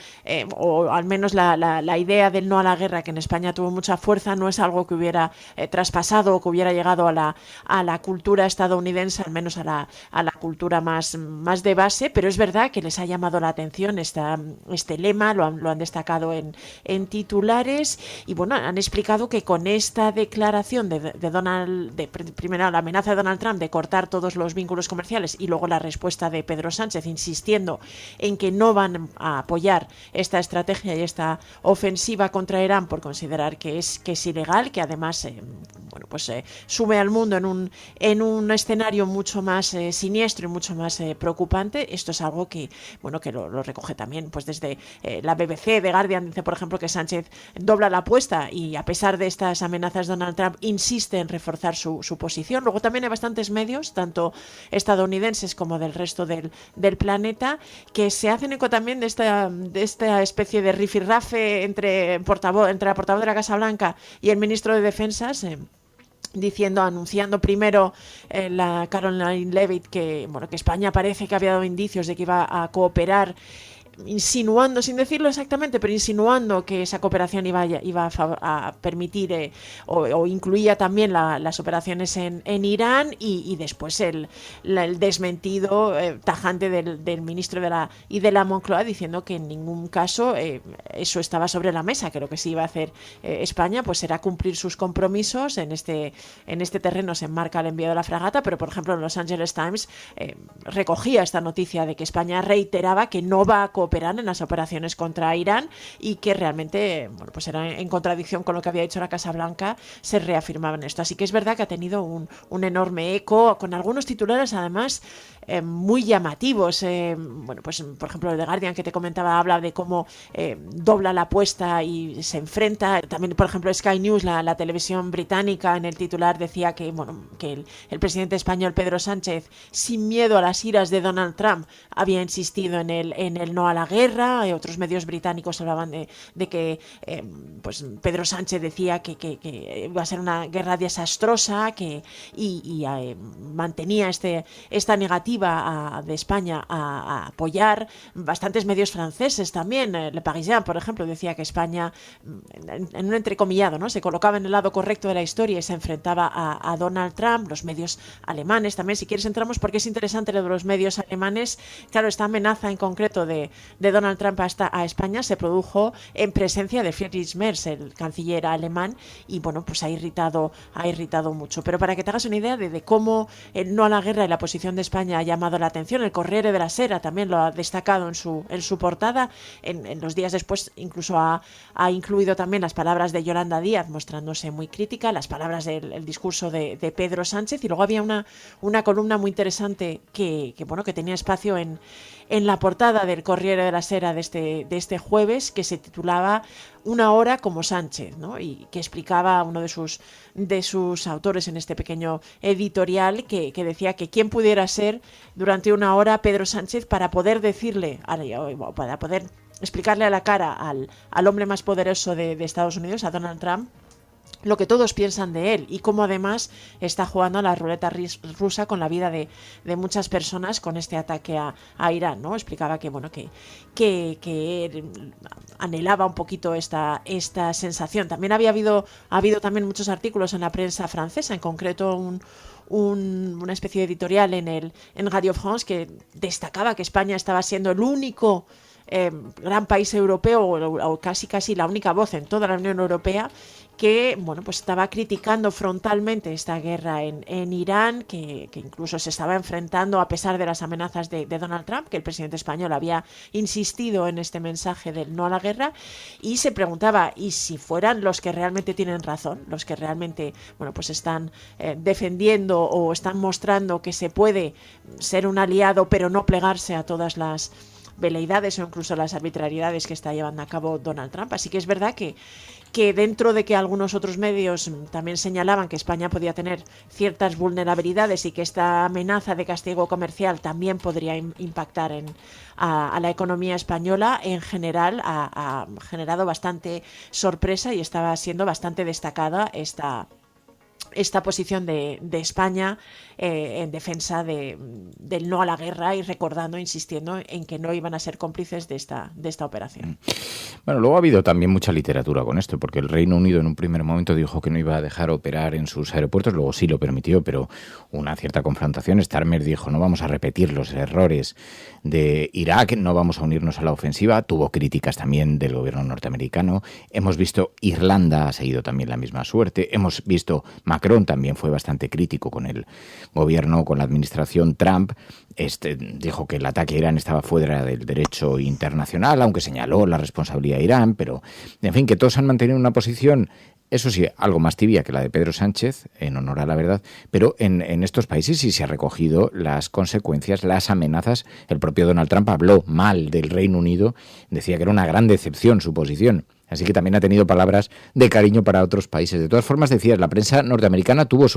o al menos la idea del no a la guerra, que en España tuvo mucha fuerza, no es algo que hubiera traspasado o que hubiera llegado a la cultura estadounidense, al menos a la cultura más de base, pero es verdad que les ha llamado la atención este lema, lo han destacado en titulares, y bueno, han explicado que con esta declaración primero la amenaza de Donald Trump de cortar todos los vínculos comerciales y luego la respuesta de Pedro Sánchez insistiendo en que no van a apoyar esta estrategia y esta ofensiva contra Irán por considerar que es ilegal, que además sume al mundo en un escenario mucho más siniestro y mucho más preocupante. Esto es algo que lo recoge también pues desde la BBC. The Guardian dice, por ejemplo, que Sánchez dobla la apuesta y, a pesar de estas amenazas, Donald Trump insiste en reforzar su posición. Luego también hay bastantes medios, tanto estadounidenses como del resto del planeta, que se hacen eco también de esta especie de rifirrafe entre la portavoz de la Casa Blanca y el ministro de Defensas, anunciando primero la Caroline Leavitt que España parece que había dado indicios de que iba a cooperar, insinuando, sin decirlo exactamente, pero insinuando que esa cooperación iba a permitir o incluía también las operaciones en Irán, y después el desmentido tajante del ministro de la Moncloa, diciendo que en ningún caso eso estaba sobre la mesa, que lo que sí iba a hacer España pues era cumplir sus compromisos. En este terreno se enmarca el envío de la fragata, pero por ejemplo en Los Angeles Times recogía esta noticia de que España reiteraba que no va a cooperar en las operaciones contra Irán, y que realmente era en contradicción con lo que había dicho la Casa Blanca. Se reafirmaba en esto. Así que es verdad que ha tenido un enorme eco, con algunos titulares además muy llamativos. Por ejemplo, el The Guardian, que te comentaba, habla de cómo dobla la apuesta y se enfrenta. También, por ejemplo, Sky News, la televisión británica, en el titular decía que el presidente español Pedro Sánchez, sin miedo a las iras de Donald Trump, había insistido en el no a la guerra. Otros medios británicos hablaban de que Pedro Sánchez decía que iba a ser una guerra desastrosa, y mantenía esta negativa de España a apoyar. Bastantes medios franceses también, Le Parisien, por ejemplo, decía que España, en un entrecomillado, ¿no?, se colocaba en el lado correcto de la historia y se enfrentaba a Donald Trump. Los medios alemanes también, si quieres entramos, porque es interesante lo de los medios alemanes. Claro, esta amenaza en concreto de Donald Trump a España se produjo en presencia de Friedrich Merz, el canciller alemán, y bueno, pues ha irritado mucho. Pero para que te hagas una idea de cómo el no a la guerra y la posición de España ha llamado la atención, el Corriere della Sera también lo ha destacado en su portada. En los días después incluso ha incluido también las palabras de Yolanda Díaz, mostrándose muy crítica, las palabras del discurso de Pedro Sánchez, y luego había una columna muy interesante que tenía espacio en la portada del Corriere della Sera de este jueves, que se titulaba Una hora como Sánchez, ¿no? Y que explicaba a uno de sus autores en este pequeño editorial que decía que quién pudiera ser durante una hora Pedro Sánchez para poder decirle, para poder explicarle a la cara al hombre más poderoso de Estados Unidos, a Donald Trump, lo que todos piensan de él, y cómo además está jugando a la ruleta rusa con la vida de muchas personas con este ataque a Irán, ¿no? Explicaba que que anhelaba un poquito esta sensación. También ha habido también muchos artículos en la prensa francesa, en concreto una especie de editorial en Radio France que destacaba que España estaba siendo el único gran país europeo, o casi la única voz en toda la Unión Europea que pues estaba criticando frontalmente esta guerra en Irán, que incluso se estaba enfrentando a pesar de las amenazas de Donald Trump, que el presidente español había insistido en este mensaje del no a la guerra, y se preguntaba, ¿y si fueran los que realmente tienen razón, los que realmente están defendiendo o están mostrando que se puede ser un aliado pero no plegarse a todas las veleidades o incluso las arbitrariedades que está llevando a cabo Donald Trump? Así que es verdad que dentro de que algunos otros medios también señalaban que España podía tener ciertas vulnerabilidades y que esta amenaza de castigo comercial también podría impactar a la economía española, en general ha generado bastante sorpresa y estaba siendo bastante destacada esta posición de España en defensa del no a la guerra, y recordando, insistiendo en que no iban a ser cómplices de esta operación. Bueno, luego ha habido también mucha literatura con esto, porque el Reino Unido en un primer momento dijo que no iba a dejar operar en sus aeropuertos, luego sí lo permitió, pero una cierta confrontación. Starmer dijo, no vamos a repetir los errores de Irak, no vamos a unirnos a la ofensiva. Tuvo críticas también del gobierno norteamericano. Hemos visto Irlanda ha seguido también la misma suerte. Hemos visto Macron también fue bastante crítico con el gobierno, con la administración Trump. Dijo que el ataque a Irán estaba fuera del derecho internacional, aunque señaló la responsabilidad de Irán, pero en fin, que todos han mantenido una posición, eso sí, algo más tibia que la de Pedro Sánchez, en honor a la verdad, pero en estos países sí se ha recogido las consecuencias, las amenazas. El propio Donald Trump habló mal del Reino Unido, decía que era una gran decepción su posición. Así que también ha tenido palabras de cariño para otros países. De todas formas, decías, la prensa norteamericana tuvo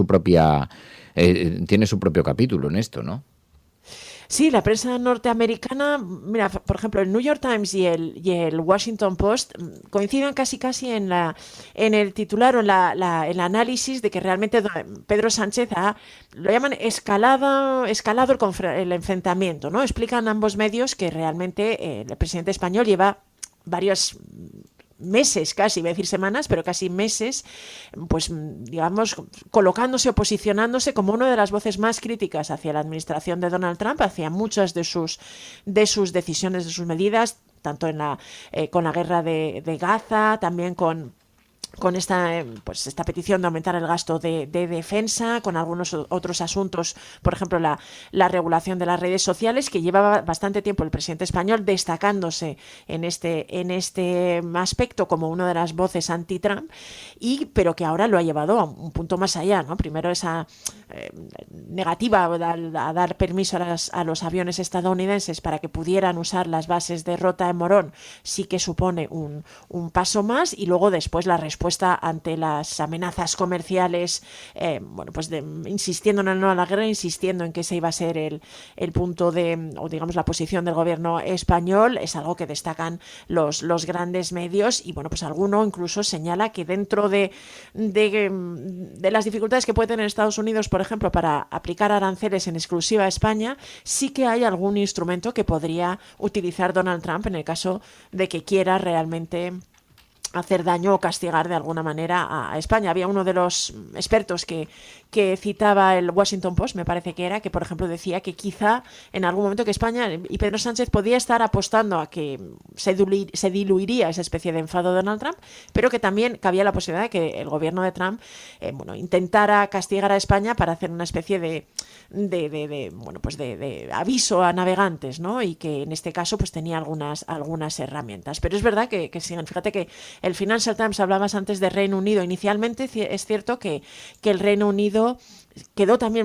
tiene su propio capítulo en esto, ¿no? Sí, la prensa norteamericana, mira, por ejemplo, el New York Times y el Washington Post coinciden casi en el titular o en el análisis de que realmente Pedro Sánchez lo llaman escalado el enfrentamiento, ¿no? Explican ambos medios que realmente el presidente español lleva varios meses, casi, voy a decir semanas, pero casi meses, digamos, colocándose o posicionándose como una de las voces más críticas hacia la administración de Donald Trump, hacia muchas de sus decisiones, de sus medidas, tanto con la guerra de Gaza, también con esta petición de aumentar el gasto de defensa, con algunos otros asuntos, por ejemplo la regulación de las redes sociales, que llevaba bastante tiempo el presidente español destacándose en este aspecto como una de las voces anti-Trump, pero que ahora lo ha llevado a un punto más allá, ¿no? Primero esa negativa a dar permiso a los aviones estadounidenses para que pudieran usar las bases de Rota en Morón, sí que supone un paso más, y luego después la respuesta ante las amenazas comerciales, insistiendo en el no a la guerra, insistiendo en que ese iba a ser el punto o digamos la posición del gobierno español, es algo que destacan los grandes medios, y alguno incluso señala que dentro de las dificultades que puede tener Estados Unidos, por ejemplo, para aplicar aranceles en exclusiva a España, sí que hay algún instrumento que podría utilizar Donald Trump en el caso de que quiera realmente hacer daño o castigar de alguna manera a España. Había uno de los expertos que citaba el Washington Post, me parece que era, que por ejemplo decía que quizá en algún momento que España y Pedro Sánchez podía estar apostando a que se diluiría esa especie de enfado de Donald Trump, pero que también cabía la posibilidad de que el gobierno de Trump intentara castigar a España para hacer una especie de aviso a navegantes, ¿no? Y que en este caso pues tenía algunas herramientas. Pero es verdad que siguen. Fíjate que el Financial Times, hablabas antes de Reino Unido. Inicialmente es cierto que el Reino Unido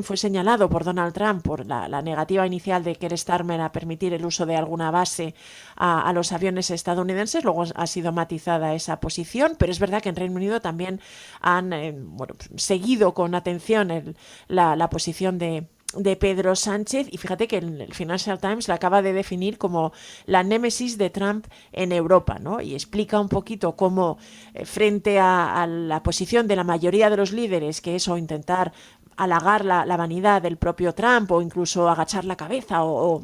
fue señalado por Donald Trump por la negativa inicial de Keir Starmer a permitir el uso de alguna base a los aviones estadounidenses. Luego ha sido matizada esa posición, pero es verdad que en Reino Unido también han seguido con atención la posición de Pedro Sánchez, y fíjate que el Financial Times la acaba de definir como la némesis de Trump en Europa, ¿no? Y explica un poquito cómo frente a la posición de la mayoría de los líderes, que es o intentar halagar la vanidad del propio Trump o incluso agachar la cabeza o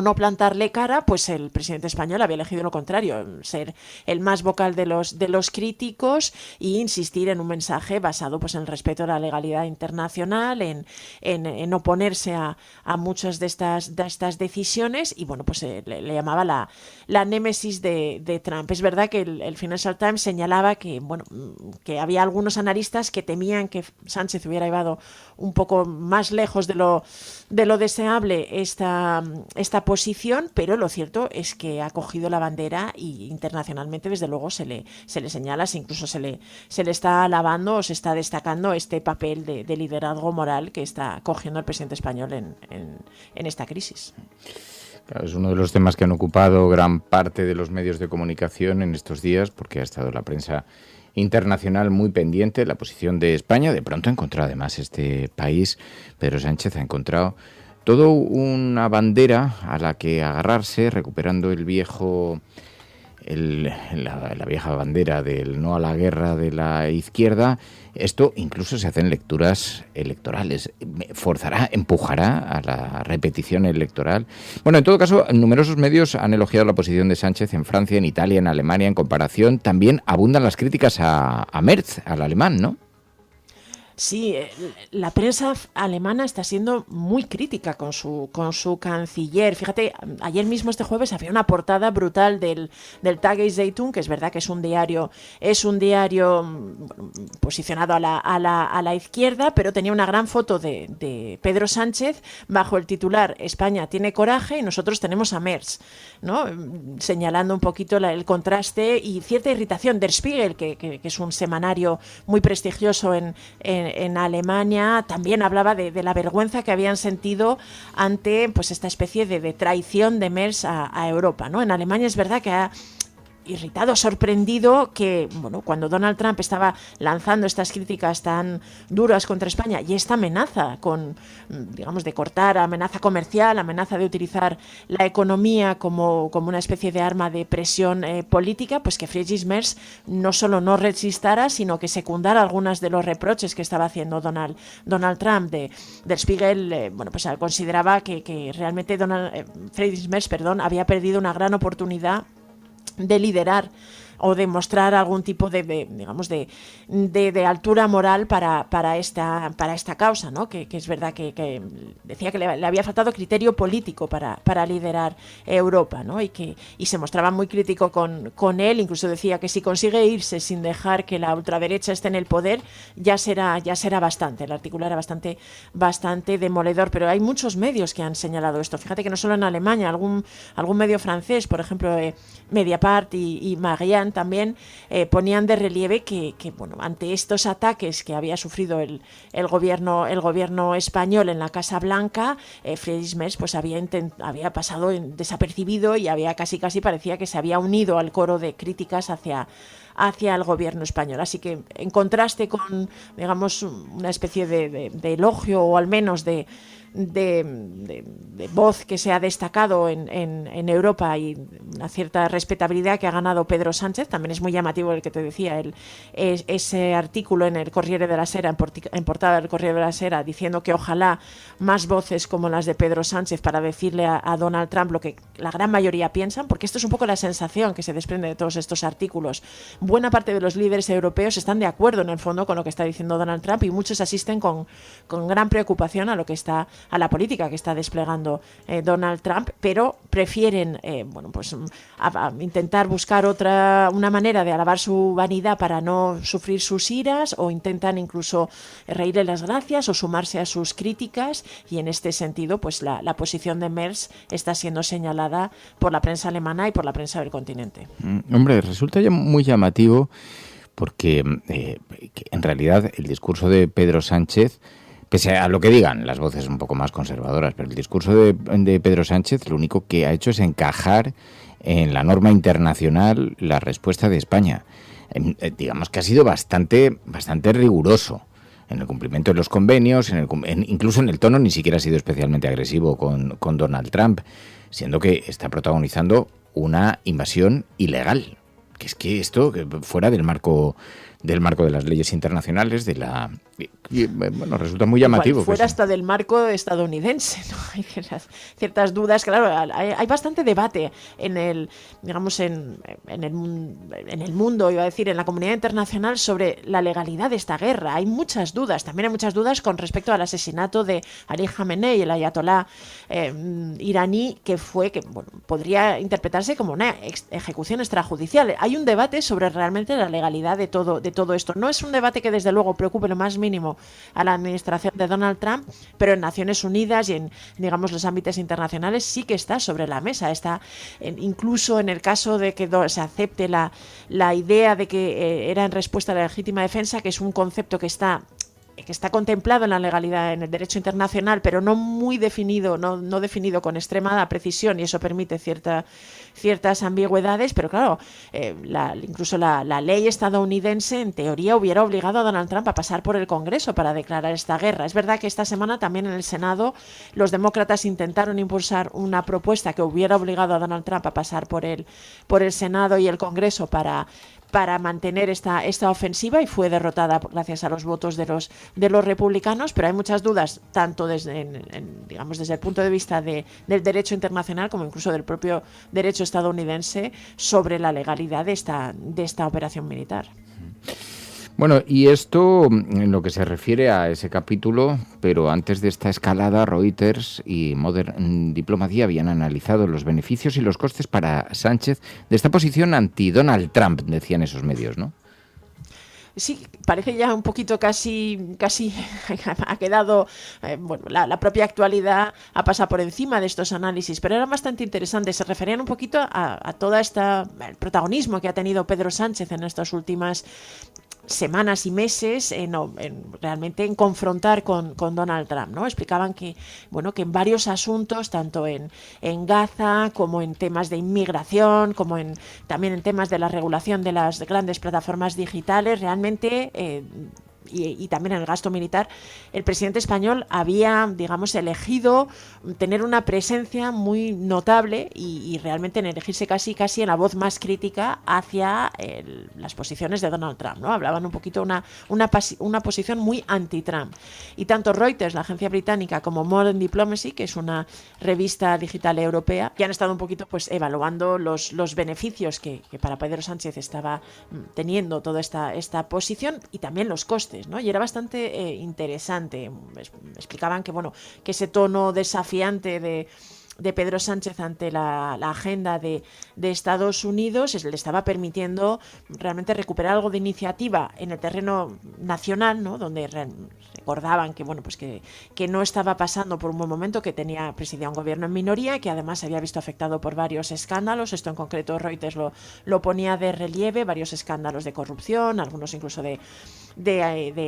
no plantarle cara, pues el presidente español había elegido lo contrario, ser el más vocal de los críticos e insistir en un mensaje basado pues en el respeto a la legalidad internacional, en oponerse a muchas de estas decisiones, y pues le llamaba la némesis de Trump. Es verdad que el Financial Times señalaba que había algunos analistas que temían que Sánchez hubiera llevado un poco más lejos de lo deseable esta posición, pero lo cierto es que ha cogido la bandera y internacionalmente desde luego se le señala, incluso se le está alabando o se está destacando este papel de liderazgo moral que está cogiendo el presidente español en esta crisis. Claro, es uno de los temas que han ocupado gran parte de los medios de comunicación en estos días, porque ha estado la prensa internacional muy pendiente de la posición de España. De pronto ha encontrado además este país, Pedro Sánchez ha encontrado todo una bandera a la que agarrarse, recuperando la vieja bandera del no a la guerra de la izquierda. Esto incluso se hace en lecturas electorales. Empujará a la repetición electoral. Bueno, en todo caso, numerosos medios han elogiado la posición de Sánchez en Francia, en Italia, en Alemania. En comparación, también abundan las críticas a Merz, al alemán, ¿no? Sí, la prensa alemana está siendo muy crítica con su canciller. Fíjate, ayer mismo, este jueves, había una portada brutal del Tageszeitung, que es verdad que es un diario posicionado a la izquierda, pero tenía una gran foto de Pedro Sánchez bajo el titular "España tiene coraje y nosotros tenemos a Merz", ¿no? Señalando un poquito el contraste y cierta irritación. Der Spiegel, que es un semanario muy prestigioso en Alemania, también hablaba de la vergüenza que habían sentido ante pues esta especie de traición de Merz a Europa, ¿no? En Alemania es verdad que ha irritado, sorprendido que cuando Donald Trump estaba lanzando estas críticas tan duras contra España y esta amenaza de cortar, amenaza comercial, amenaza de utilizar la economía como una especie de arma de presión política, pues que Friedrich Merz no solo no resistara, sino que secundara algunos de los reproches que estaba haciendo Donald Trump. Der Spiegel consideraba que realmente Friedrich Merz había perdido una gran oportunidad de liderar o de mostrar algún tipo de altura moral para esta causa, ¿no? Que es verdad que decía que le había faltado criterio político para liderar Europa, ¿no? Y se mostraba muy crítico con él. Incluso decía que si consigue irse sin dejar que la ultraderecha esté en el poder, ya será bastante. El artículo era bastante demoledor, pero hay muchos medios que han señalado esto. Fíjate que no solo en Alemania, algún medio francés, por ejemplo Mediapart y Marianne, también ponían de relieve que ante estos ataques que había sufrido el gobierno español en la Casa Blanca, Friedrich Merz había pasado desapercibido y había casi parecía que se había unido al coro de críticas hacia el gobierno español. Así que en contraste con una especie de elogio o al menos de voz que se ha destacado en Europa y una cierta respetabilidad que ha ganado Pedro Sánchez, también es muy llamativo el que te decía, ese artículo en el Corriere della Sera, en portada del Corriere della Sera, diciendo que ojalá más voces como las de Pedro Sánchez para decirle a Donald Trump lo que la gran mayoría piensan, porque esto es un poco la sensación que se desprende de todos estos artículos. buena parte de los líderes europeos están de acuerdo en el fondo con lo que está diciendo Donald Trump, y muchos asisten con gran preocupación a la política que está desplegando Donald Trump, pero prefieren a intentar buscar una manera de alabar su vanidad para no sufrir sus iras, o intentan incluso reírle las gracias o sumarse a sus críticas, y en este sentido pues la posición de Merz está siendo señalada por la prensa alemana y por la prensa del continente. Hombre, resulta ya muy llamativo porque que en realidad el discurso de Pedro Sánchez, pese a lo que digan las voces un poco más conservadoras, pero el discurso de Pedro Sánchez lo único que ha hecho es encajar en la norma internacional la respuesta de España. Digamos que ha sido bastante riguroso en el cumplimiento de los convenios, incluso en el tono. Ni siquiera ha sido especialmente agresivo con Donald Trump, siendo que está protagonizando una invasión ilegal. Que es que esto, fuera del marco de las leyes internacionales, resulta muy llamativo. Fuera hasta del marco estadounidense, ¿no? Hay ciertas dudas, claro, hay bastante debate en el mundo, iba a decir, en la comunidad internacional sobre la legalidad de esta guerra. Hay muchas dudas, también hay muchas dudas con respecto al asesinato de Ali Khamenei, el ayatolá iraní, que podría interpretarse como una ejecución extrajudicial. Hay un debate sobre realmente la legalidad de todo esto. No es un debate que desde luego preocupe lo más mínimo a la administración de Donald Trump, pero en Naciones Unidas y en, los ámbitos internacionales sí que está sobre la mesa. Está incluso en el caso de que se acepte la idea de que era en respuesta a la legítima defensa, que es un concepto que está contemplado en la legalidad, en el derecho internacional, pero no muy definido, no definido con extrema precisión, y eso permite ciertas ambigüedades. Pero claro, incluso la ley estadounidense en teoría hubiera obligado a Donald Trump a pasar por el Congreso para declarar esta guerra. Es verdad que esta semana también en el Senado los demócratas intentaron impulsar una propuesta que hubiera obligado a Donald Trump a pasar por el Senado y el Congreso para mantener esta ofensiva, y fue derrotada gracias a los votos de los republicanos. Pero hay muchas dudas, tanto desde el punto de vista del derecho internacional como incluso del propio derecho estadounidense, sobre la legalidad de esta operación militar. Bueno, y esto en lo que se refiere a ese capítulo, pero antes de esta escalada, Reuters y Modern Diplomacy habían analizado los beneficios y los costes para Sánchez de esta posición anti-Donald Trump, decían esos medios, ¿no? Sí, parece ya un poquito casi ha quedado, la propia actualidad ha pasado por encima de estos análisis, pero eran bastante interesantes. Se referían un poquito a toda el protagonismo que ha tenido Pedro Sánchez en estas últimas semanas y meses realmente en confrontar con Donald Trump, ¿no? Explicaban que en varios asuntos, tanto en Gaza como en temas de inmigración, como también en temas de la regulación de las grandes plataformas digitales, realmente y también en el gasto militar, el presidente español había, elegido tener una presencia muy notable y realmente en elegirse casi en la voz más crítica hacia las posiciones de Donald Trump, ¿no? Hablaban un poquito una posición muy anti-Trump. Y tanto Reuters, la agencia británica, como Modern Diplomacy, que es una revista digital europea, que han estado un poquito evaluando los beneficios que para Pedro Sánchez estaba teniendo toda esta posición, y también los costes, ¿no? Y era bastante interesante. Explicaban que ese tono desafiante de Pedro Sánchez ante la agenda de Estados Unidos le estaba permitiendo realmente recuperar algo de iniciativa en el terreno nacional, ¿no? Donde recordaban que no estaba pasando por un buen momento, que presidía un gobierno en minoría, que además se había visto afectado por varios escándalos. Esto en concreto Reuters lo ponía de relieve, varios escándalos de corrupción, algunos incluso de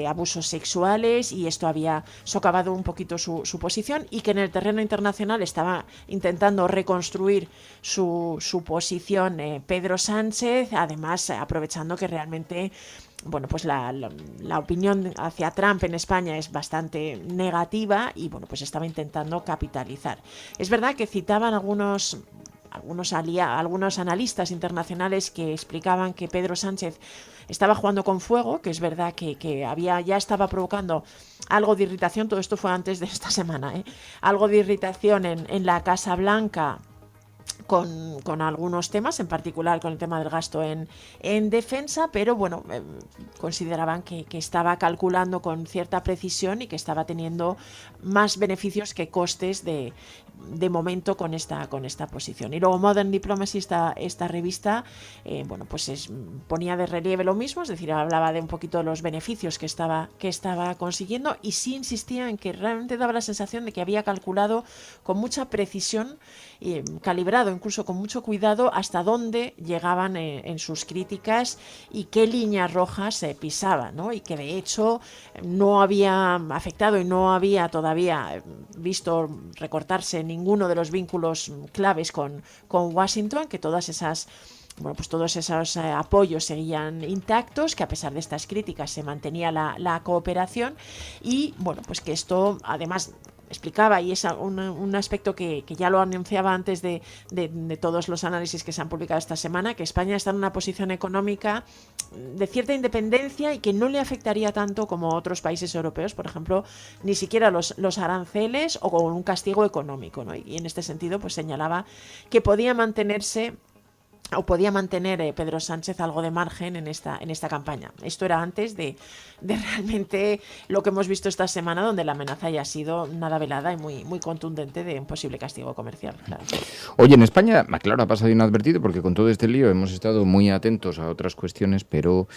abusos sexuales, y esto había socavado un poquito su posición, y que en el terreno internacional estaba intentando reconstruir su posición Pedro Sánchez, además aprovechando que realmente la opinión hacia Trump en España es bastante negativa, y estaba intentando capitalizar. Es verdad que citaban algunos analistas internacionales que explicaban que Pedro Sánchez estaba jugando con fuego, que es verdad que ya estaba provocando algo de irritación. Todo esto fue antes de esta semana, algo de irritación en la Casa Blanca con algunos temas, en particular con el tema del gasto en defensa, pero bueno, consideraban que estaba calculando con cierta precisión y que estaba teniendo más beneficios que costes de momento con esta posición. Y luego Modern Diplomacy, esta revista, bueno, pues ponía de relieve lo mismo, es decir, hablaba de un poquito de los beneficios que estaba consiguiendo, y sí insistía en que realmente daba la sensación de que había calculado con mucha precisión, calibrado incluso con mucho cuidado hasta dónde llegaban en sus críticas y qué líneas rojas pisaban, ¿no? Y que de hecho no había afectado y no había todavía visto recortarse ninguno de los vínculos claves con Washington, que todos esos apoyos seguían intactos, que a pesar de estas críticas se mantenía la cooperación, y bueno, pues que esto además explicaba, y es un aspecto que ya lo anunciaba antes de todos los análisis que se han publicado esta semana, que España está en una posición económica de cierta independencia y que no le afectaría tanto como otros países europeos, por ejemplo, ni siquiera los aranceles o con un castigo económico, ¿no? Y en este sentido pues señalaba que podía mantener Pedro Sánchez algo de margen en esta campaña. Esto era antes de realmente lo que hemos visto esta semana, donde la amenaza ya ha sido nada velada y muy, muy contundente de un posible castigo comercial. Claro. Oye, en España, claro, ha pasado inadvertido porque con todo este lío hemos estado muy atentos a otras cuestiones, pero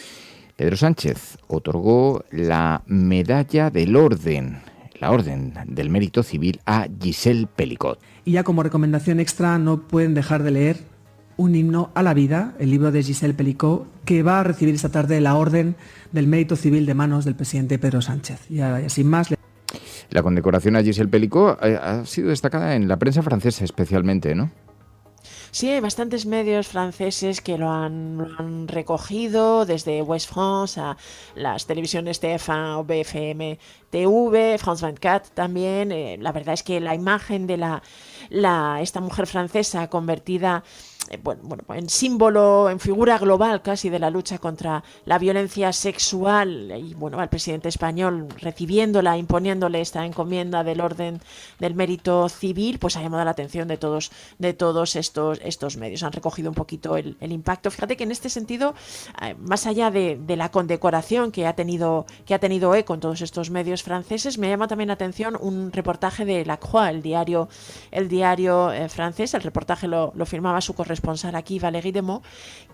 Pedro Sánchez otorgó la medalla del Orden, la Orden del Mérito Civil, a Giselle Pelicot. Y ya como recomendación extra, no pueden dejar de leer Un himno a la vida, el libro de Giselle Pelicot, que va a recibir esta tarde la Orden del Mérito Civil de manos del presidente Pedro Sánchez. Y sin más... La condecoración a Giselle Pelicot ha sido destacada en la prensa francesa especialmente, ¿no? Sí, hay bastantes medios franceses que lo han recogido, desde West France a las televisiones TF1 o BFM TV, France 24 también. La verdad es que la imagen de esta mujer francesa convertida en símbolo, en figura global casi de la lucha contra la violencia sexual, y bueno, al presidente español recibiéndola, imponiéndole esta encomienda del Orden del Mérito Civil, pues ha llamado la atención de todos estos medios. Han recogido un poquito el impacto. Fíjate que en este sentido, más allá de la condecoración que ha tenido eco en todos estos medios franceses, me llama también la atención un reportaje de La Croix, el diario francés. El reportaje lo firmaba su corresponsal aquí, Valérie Demont,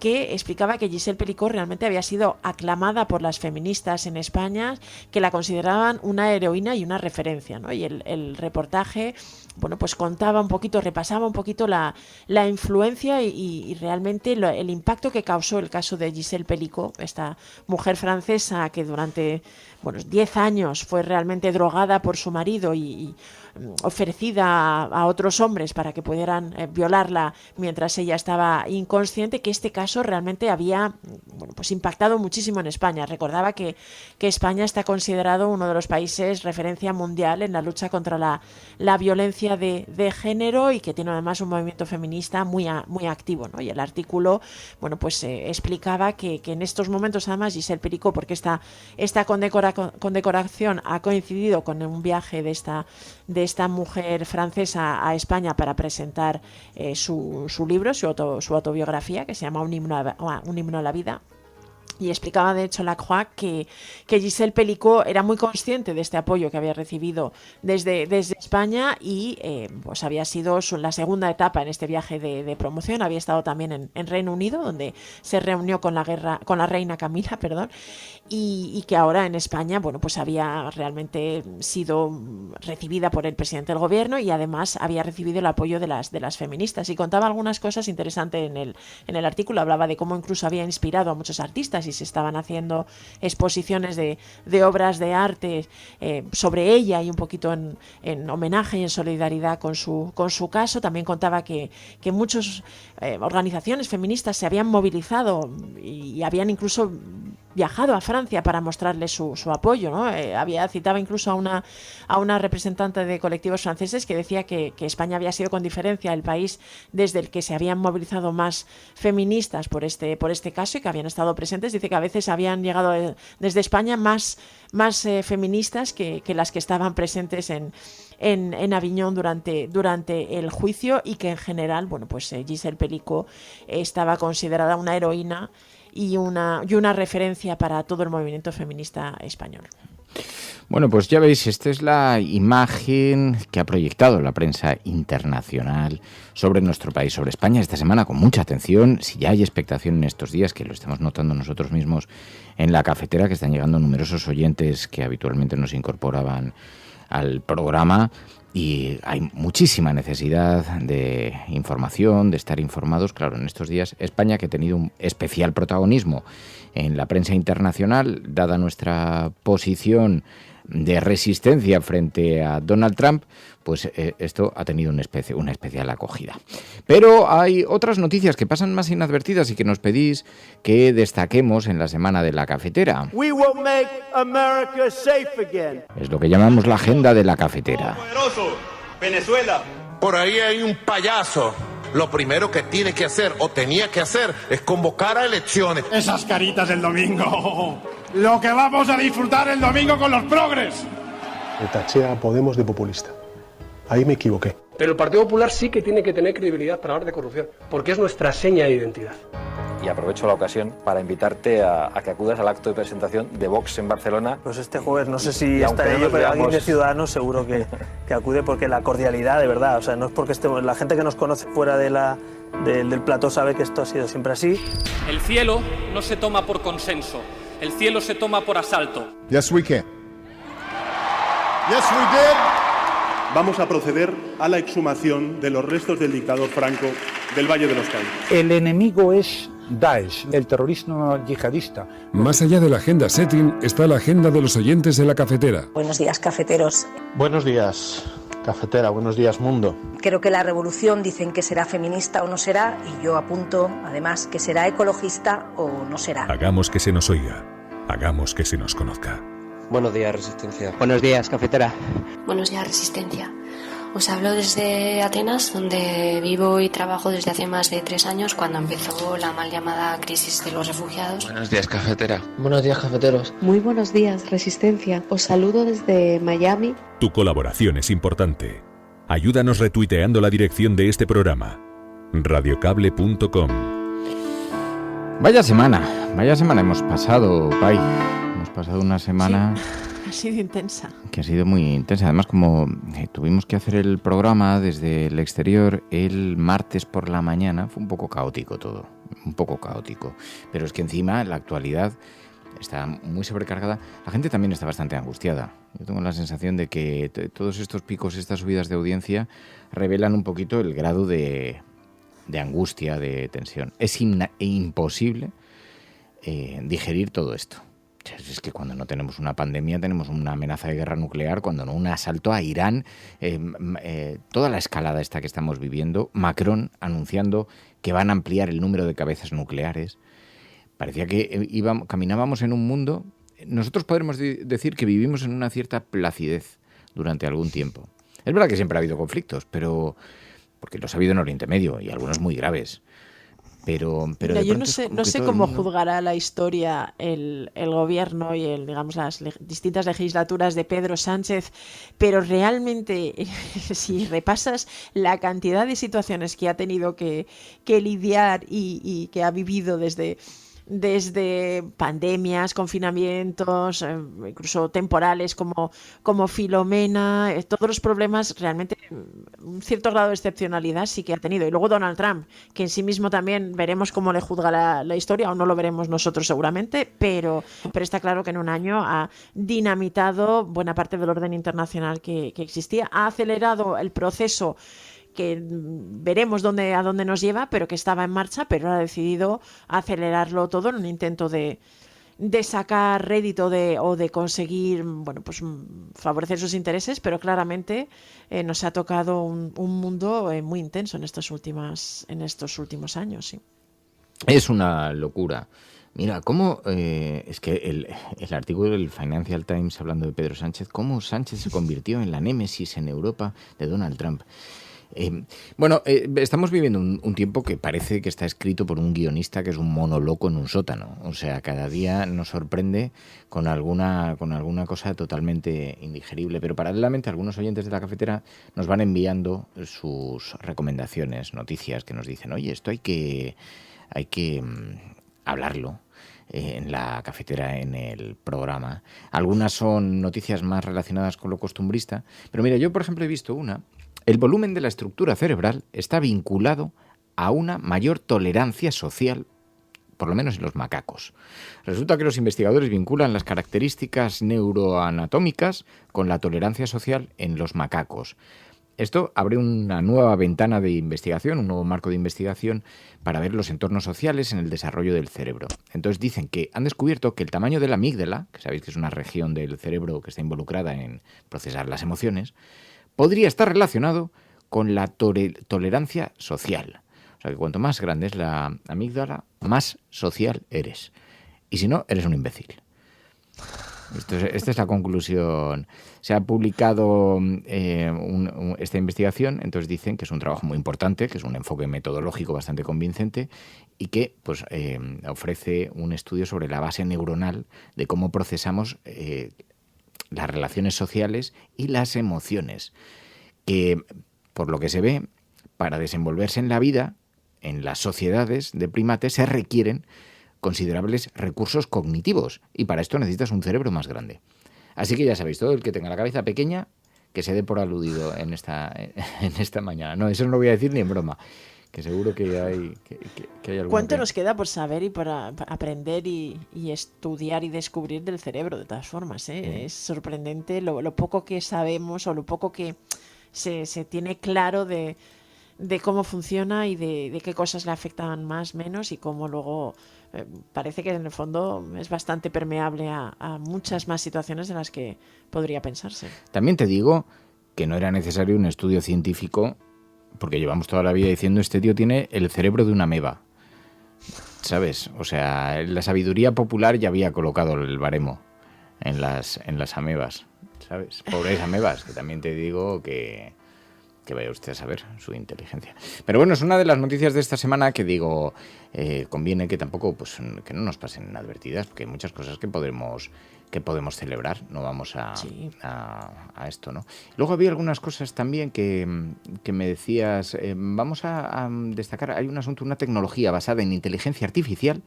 que explicaba que Giselle Pelicot realmente había sido aclamada por las feministas en España, que la consideraban una heroína y una referencia, ¿no? Y el reportaje, bueno, pues repasaba un poquito la influencia y realmente el impacto que causó el caso de Giselle Pelicot, esta mujer francesa que durante 10 años fue realmente drogada por su marido y ofrecida a otros hombres para que pudieran violarla mientras ella estaba inconsciente, que este caso realmente había impactado muchísimo en España. Recordaba que España está considerado uno de los países referencia mundial en la lucha contra la violencia de género, y que tiene además un movimiento feminista muy activo, ¿no? Y el artículo explicaba que en estos momentos además Giselle Pelicot, porque esta condecoración ha coincidido con un viaje de esta mujer francesa a España para presentar su libro, su autobiografía, que se llama Un himno a la vida. Y explicaba, de hecho, La Croix que Giselle Pelicot era muy consciente de este apoyo que había recibido desde España, y pues había sido la segunda etapa en este viaje de promoción. Había estado también en Reino Unido, donde se reunió con la reina Camila, y que ahora en España, pues había realmente sido recibida por el presidente del gobierno, y además había recibido el apoyo de las feministas. Y contaba algunas cosas interesantes en el artículo. Hablaba de cómo incluso había inspirado a muchos artistas, y se estaban haciendo exposiciones de obras de arte sobre ella, y un poquito en homenaje y en solidaridad con su caso. También contaba que muchas organizaciones feministas se habían movilizado y habían incluso viajado a Francia para mostrarle su apoyo, ¿no? Citaba incluso a una representante de colectivos franceses que decía que España había sido con diferencia el país desde el que se habían movilizado más feministas por este caso y que habían estado presentes. Dice que a veces habían llegado desde España más feministas que las que estaban presentes en Aviñón durante el juicio, y que en general, bueno, pues Giselle Pelicot estaba considerada una heroína y una referencia para todo el movimiento feminista español. Bueno, pues ya veis, esta es la imagen que ha proyectado la prensa internacional sobre nuestro país, sobre España esta semana, con mucha atención. Si ya hay expectación en estos días, que lo estamos notando nosotros mismos en la cafetera, que están llegando numerosos oyentes que habitualmente nos incorporaban al programa, y hay muchísima necesidad de información, de estar informados. Claro, en estos días España, que ha tenido un especial protagonismo en la prensa internacional, dada nuestra posición de resistencia frente a Donald Trump, pues esto ha tenido una especial acogida. Pero hay otras noticias que pasan más inadvertidas y que nos pedís que destaquemos en la semana de la cafetera. We will make America safe again. Es lo que llamamos la agenda de la cafetera. Venezuela. Por ahí hay un payaso. Lo primero que tiene que hacer o tenía que hacer es convocar a elecciones. Esas caritas del domingo. Lo que vamos a disfrutar el domingo con los progres. Le taché a Podemos de populista. Ahí me equivoqué. Pero el Partido Popular sí que tiene que tener credibilidad para hablar de corrupción, porque es nuestra seña de identidad. Y aprovecho la ocasión para invitarte a que acudas al acto de presentación de Vox en Barcelona. Pues este jueves, no sé si estaré yo, pero alguien de Ciudadanos seguro que acude, porque la cordialidad, de verdad, o sea, no es porque estemos, la gente que nos conoce fuera del plató sabe que esto ha sido siempre así. El cielo no se toma por consenso, el cielo se toma por asalto. Yes, we can. Yes, we did. Vamos a proceder a la exhumación de los restos del dictador Franco del Valle de los Caídos. El enemigo es Daesh, el terrorismo yihadista. Más allá de la agenda setting está la agenda de los oyentes de la cafetera. Buenos días, cafeteros. Buenos días, cafetera. Buenos días, mundo. Creo que la revolución dicen que será feminista o no será, y yo apunto, además, que será ecologista o no será. Hagamos que se nos oiga, hagamos que se nos conozca. Buenos días, Resistencia. Buenos días, cafetera. Buenos días, Resistencia. Os hablo desde Atenas, donde vivo y trabajo desde hace más de 3 años, cuando empezó la mal llamada crisis de los refugiados. Buenos días, cafetera. Buenos días, cafeteros. Muy buenos días, Resistencia. Os saludo desde Miami. Tu colaboración es importante. Ayúdanos retuiteando la dirección de este programa. radiocable.com. Vaya semana hemos pasado, Pai. Hemos pasado una semana... Sí. Ha sido intensa. Que ha sido muy intensa. Además, como tuvimos que hacer el programa desde el exterior el martes por la mañana, fue un poco caótico todo. Un poco caótico. Pero es que encima la actualidad está muy sobrecargada. La gente también está bastante angustiada. Yo tengo la sensación de que todos estos picos, estas subidas de audiencia, revelan un poquito el grado de angustia, de tensión. Es imposible digerir todo esto. Es que cuando no tenemos una pandemia tenemos una amenaza de guerra nuclear, cuando no un asalto a Irán, toda la escalada esta que estamos viviendo, Macron anunciando que van a ampliar el número de cabezas nucleares. Parecía que caminábamos en un mundo... Nosotros podremos decir que vivimos en una cierta placidez durante algún tiempo. Es verdad que siempre ha habido conflictos, pero porque los ha habido en Oriente Medio y algunos muy graves. Pero mira, yo no sé cómo juzgará la historia el gobierno y las distintas legislaturas de Pedro Sánchez, pero realmente si repasas la cantidad de situaciones que ha tenido que lidiar y que ha vivido desde pandemias, confinamientos, incluso temporales como Filomena, todos los problemas, realmente un cierto grado de excepcionalidad sí que ha tenido. Y luego Donald Trump, que en sí mismo también veremos cómo le juzga la historia, o no lo veremos nosotros seguramente, pero está claro que en un año ha dinamitado buena parte del orden internacional que existía, ha acelerado el proceso que veremos a dónde nos lleva, pero que estaba en marcha, pero ha decidido acelerarlo todo en un intento de sacar rédito o de conseguir, pues favorecer sus intereses, pero claramente nos ha tocado un mundo muy intenso en estos últimos años, sí. Es una locura. Mira, cómo es que el artículo del Financial Times hablando de Pedro Sánchez, cómo Sánchez se convirtió en la némesis en Europa de Donald Trump. Estamos viviendo un tiempo que parece que está escrito por un guionista que es un mono loco en un sótano. O sea, cada día nos sorprende con alguna cosa totalmente indigerible. Pero paralelamente algunos oyentes de la cafetera nos van enviando sus recomendaciones, noticias que nos dicen, oye, esto hay que hablarlo en la cafetera, en el programa. Algunas son noticias más relacionadas con lo costumbrista. Pero mira, yo por ejemplo he visto una. El volumen de la estructura cerebral está vinculado a una mayor tolerancia social, por lo menos en los macacos. Resulta que los investigadores vinculan las características neuroanatómicas con la tolerancia social en los macacos. Esto abre una nueva ventana de investigación, un nuevo marco de investigación para ver los entornos sociales en el desarrollo del cerebro. Entonces dicen que han descubierto que el tamaño de la amígdala, que sabéis que es una región del cerebro que está involucrada en procesar las emociones, podría estar relacionado con la tolerancia social. O sea que cuanto más grande es la amígdala, más social eres. Y si no, eres un imbécil. Esta es la conclusión. Se ha publicado esta investigación, entonces dicen que es un trabajo muy importante, que es un enfoque metodológico bastante convincente y que pues, ofrece un estudio sobre la base neuronal de cómo procesamos las relaciones sociales y las emociones, que por lo que se ve, para desenvolverse en la vida, en las sociedades de primates, se requieren considerables recursos cognitivos y para esto necesitas un cerebro más grande. Así que ya sabéis, todo el que tenga la cabeza pequeña, que se dé por aludido en esta mañana. No, eso no lo voy a decir ni en broma, que seguro que hay algo. ¿Cuánto nos queda por saber y por aprender y estudiar y descubrir del cerebro, de todas formas? Es sorprendente lo poco que sabemos o lo poco que se tiene claro de cómo funciona y de qué cosas le afectan más, menos y cómo luego parece que en el fondo es bastante permeable a muchas más situaciones de las que podría pensarse. También te digo que no era necesario un estudio científico, porque llevamos toda la vida diciendo este tío tiene el cerebro de una ameba, ¿sabes? O sea, la sabiduría popular ya había colocado el baremo en las amebas, ¿sabes? Pobres amebas, que también te digo que vaya usted a saber su inteligencia. Pero bueno, es una de las noticias de esta semana que digo, conviene que tampoco, pues, que no nos pasen inadvertidas, porque hay muchas cosas que podemos celebrar, no vamos a esto, ¿no? Luego había algunas cosas también que me decías, vamos a destacar, hay un asunto, una tecnología basada en inteligencia artificial.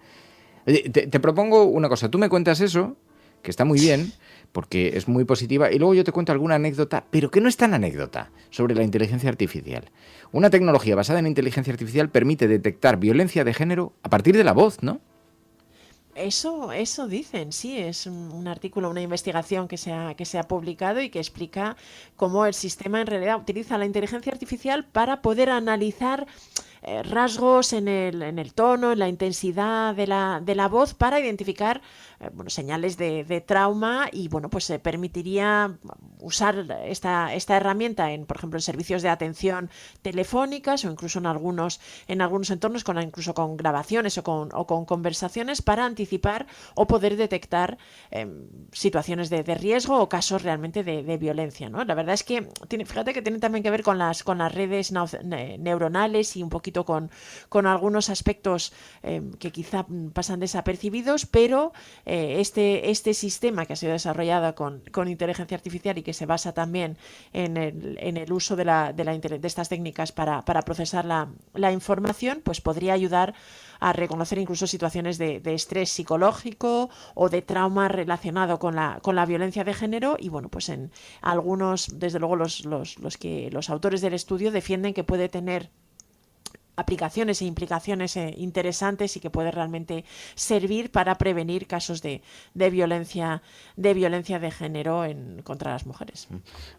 Te propongo una cosa, tú me cuentas eso, que está muy bien, porque es muy positiva, y luego yo te cuento alguna anécdota, pero que no es tan anécdota, sobre la inteligencia artificial. Una tecnología basada en inteligencia artificial permite detectar violencia de género a partir de la voz, ¿no? Eso dicen, sí, es un artículo, una investigación que se ha publicado y que explica cómo el sistema en realidad utiliza la inteligencia artificial para poder analizar rasgos en el tono, en la intensidad de la voz para identificar señales de trauma y pues permitiría usar esta herramienta por ejemplo en servicios de atención telefónicas o incluso en algunos entornos incluso con grabaciones o con conversaciones para anticipar o poder detectar situaciones de riesgo o casos realmente de violencia, ¿no? La verdad es que fíjate que tiene también que ver con las redes neuronales y un poquito con algunos aspectos que quizá pasan desapercibidos, pero este sistema que ha sido desarrollado con inteligencia artificial y que se basa también en el uso de estas técnicas para procesar la información, pues podría ayudar a reconocer incluso situaciones de estrés psicológico o de trauma relacionado con la violencia de género y pues en algunos, desde luego los autores del estudio defienden que puede tener aplicaciones e implicaciones interesantes y que puede realmente servir para prevenir casos de violencia de género contra las mujeres.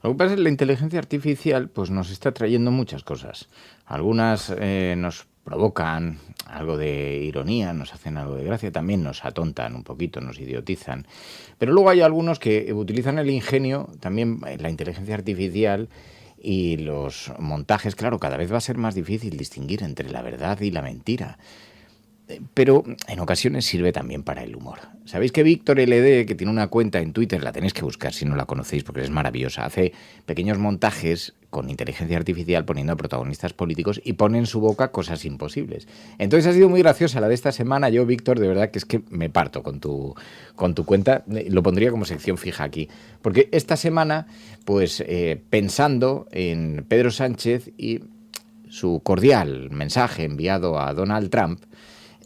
Lo que pasa es que la inteligencia artificial pues nos está trayendo muchas cosas. Algunas nos provocan algo de ironía, nos hacen algo de gracia, también nos atontan un poquito, nos idiotizan. Pero luego hay algunos que utilizan el ingenio, también la inteligencia artificial y los montajes. Claro, cada vez va a ser más difícil distinguir entre la verdad y la mentira. pero en ocasiones sirve también para el humor. Sabéis que Víctor LD, que tiene una cuenta en Twitter, la tenéis que buscar si no la conocéis porque es maravillosa, hace pequeños montajes con inteligencia artificial poniendo a protagonistas políticos y pone en su boca cosas imposibles. Entonces ha sido muy graciosa la de esta semana. Yo, Víctor, de verdad que es que me parto con tu cuenta. Lo pondría como sección fija aquí. Porque esta semana, pues pensando en Pedro Sánchez y su cordial mensaje enviado a Donald Trump,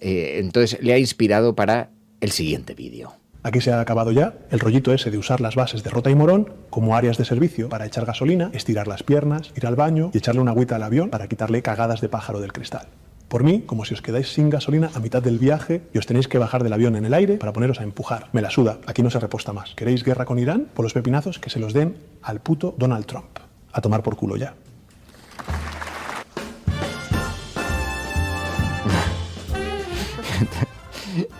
entonces le ha inspirado para el siguiente vídeo. Aquí se ha acabado ya el rollito ese de usar las bases de Rota y Morón como áreas de servicio para echar gasolina, estirar las piernas, ir al baño y echarle una agüita al avión para quitarle cagadas de pájaro del cristal. Por mí, como si os quedáis sin gasolina a mitad del viaje y os tenéis que bajar del avión en el aire para poneros a empujar. Me la suda, aquí no se reposta más. ¿Queréis guerra con Irán? Por los pepinazos que se los den al puto Donald Trump. A tomar por culo ya.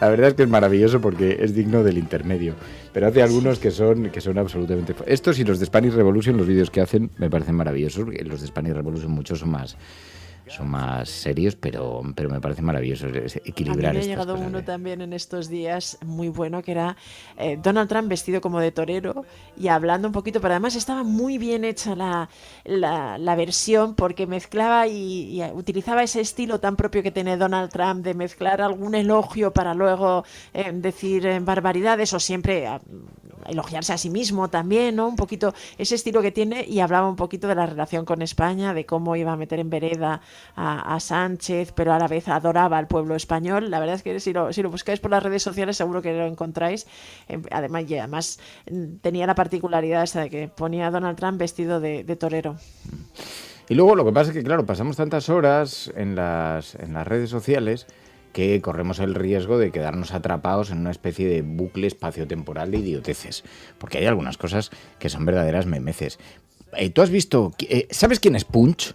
La verdad es que es maravilloso porque es digno del intermedio, pero hace algunos que son absolutamente... Estos y los de Spanish Revolution, los vídeos que hacen, me parecen maravillosos. Los de Spanish Revolution muchos son más serios, pero me parece maravilloso equilibrar. A mí me ha llegado uno también en estos días muy bueno, que era Donald Trump vestido como de torero y hablando un poquito, pero además estaba muy bien hecha la versión porque mezclaba y utilizaba ese estilo tan propio que tiene Donald Trump de mezclar algún elogio para luego decir barbaridades o siempre elogiarse a sí mismo también, ¿no? Un poquito ese estilo que tiene, y hablaba un poquito de la relación con España, de cómo iba a meter en vereda a Sánchez, pero a la vez adoraba al pueblo español. La verdad es que si lo buscáis por las redes sociales seguro que lo encontráis. Además tenía la particularidad esa de que ponía a Donald Trump vestido de torero. Y luego lo que pasa es que, claro, pasamos tantas horas en las redes sociales que corremos el riesgo de quedarnos atrapados en una especie de bucle espaciotemporal de idioteces, porque hay algunas cosas que son verdaderas memeces. ¿Tú has visto? ¿Sabes quién es Punch?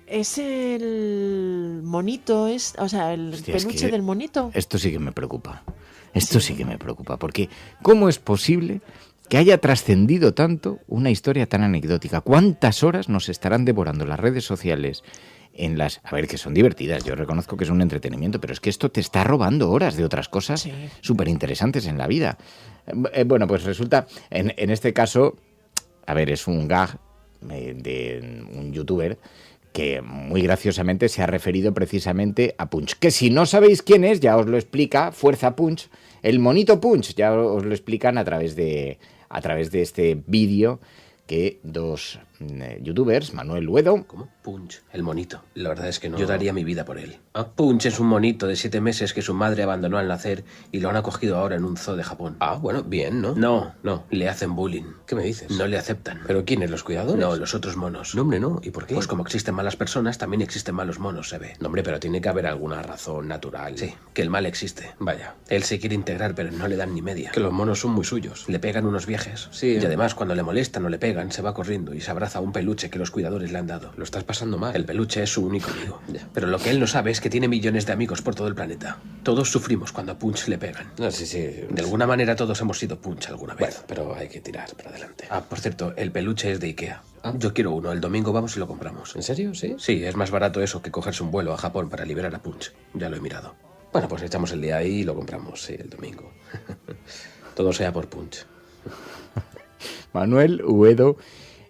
Es el monito, el peluche del monito. Esto sí que me preocupa. Sí que me preocupa, porque ¿cómo es posible que haya trascendido tanto una historia tan anecdótica? ¿Cuántas horas nos estarán devorando las redes sociales? A ver, que son divertidas, yo reconozco que es un entretenimiento, pero es que esto te está robando horas de otras cosas súper interesantes en la vida. Bueno, pues resulta, en este caso, a ver, es un gag de un youtuber que muy graciosamente se ha referido precisamente a Punch, que si no sabéis quién es, ya os lo explica Fuerza Punch, el monito Punch, ya os lo explican a través de este vídeo que dos youtubers, Manuel Uedo... ¿Cómo? Punch, el monito. La verdad es que no. Yo daría mi vida por él. Ah, Punch es un monito de 7 meses que su madre abandonó al nacer y lo han acogido ahora en un zoo de Japón. Ah, bueno, bien, ¿no? No, le hacen bullying. ¿Qué me dices? No le aceptan. ¿Pero quiénes, los cuidadores? No, los otros monos. No, hombre, no. ¿Y por qué? Pues como existen malas personas, también existen malos monos, se ve. No, hombre, pero tiene que haber alguna razón natural. Sí, que el mal existe. Vaya. Él se quiere integrar, pero no le dan ni media. Que los monos son muy suyos. Le pegan unos viajes. Sí. Y además, cuando le molestan o le pegan, se va corriendo y se abraza a un peluche que los cuidadores le han dado. Lo estás pasando mal. El peluche es su único amigo. Ya. Pero lo que él no sabe es que tiene millones de amigos por todo el planeta. Todos sufrimos cuando a Punch le pegan. No, sí. De alguna manera todos hemos sido Punch alguna vez. Bueno, pero hay que tirar para adelante. Ah, por cierto, el peluche es de Ikea. Ah. Yo quiero uno. El domingo vamos y lo compramos. ¿En serio? ¿Sí? Sí, es más barato eso que cogerse un vuelo a Japón para liberar a Punch. Ya lo he mirado. Bueno, pues echamos el día ahí y lo compramos, sí, el domingo. Todo sea por Punch. Manuel Uedo,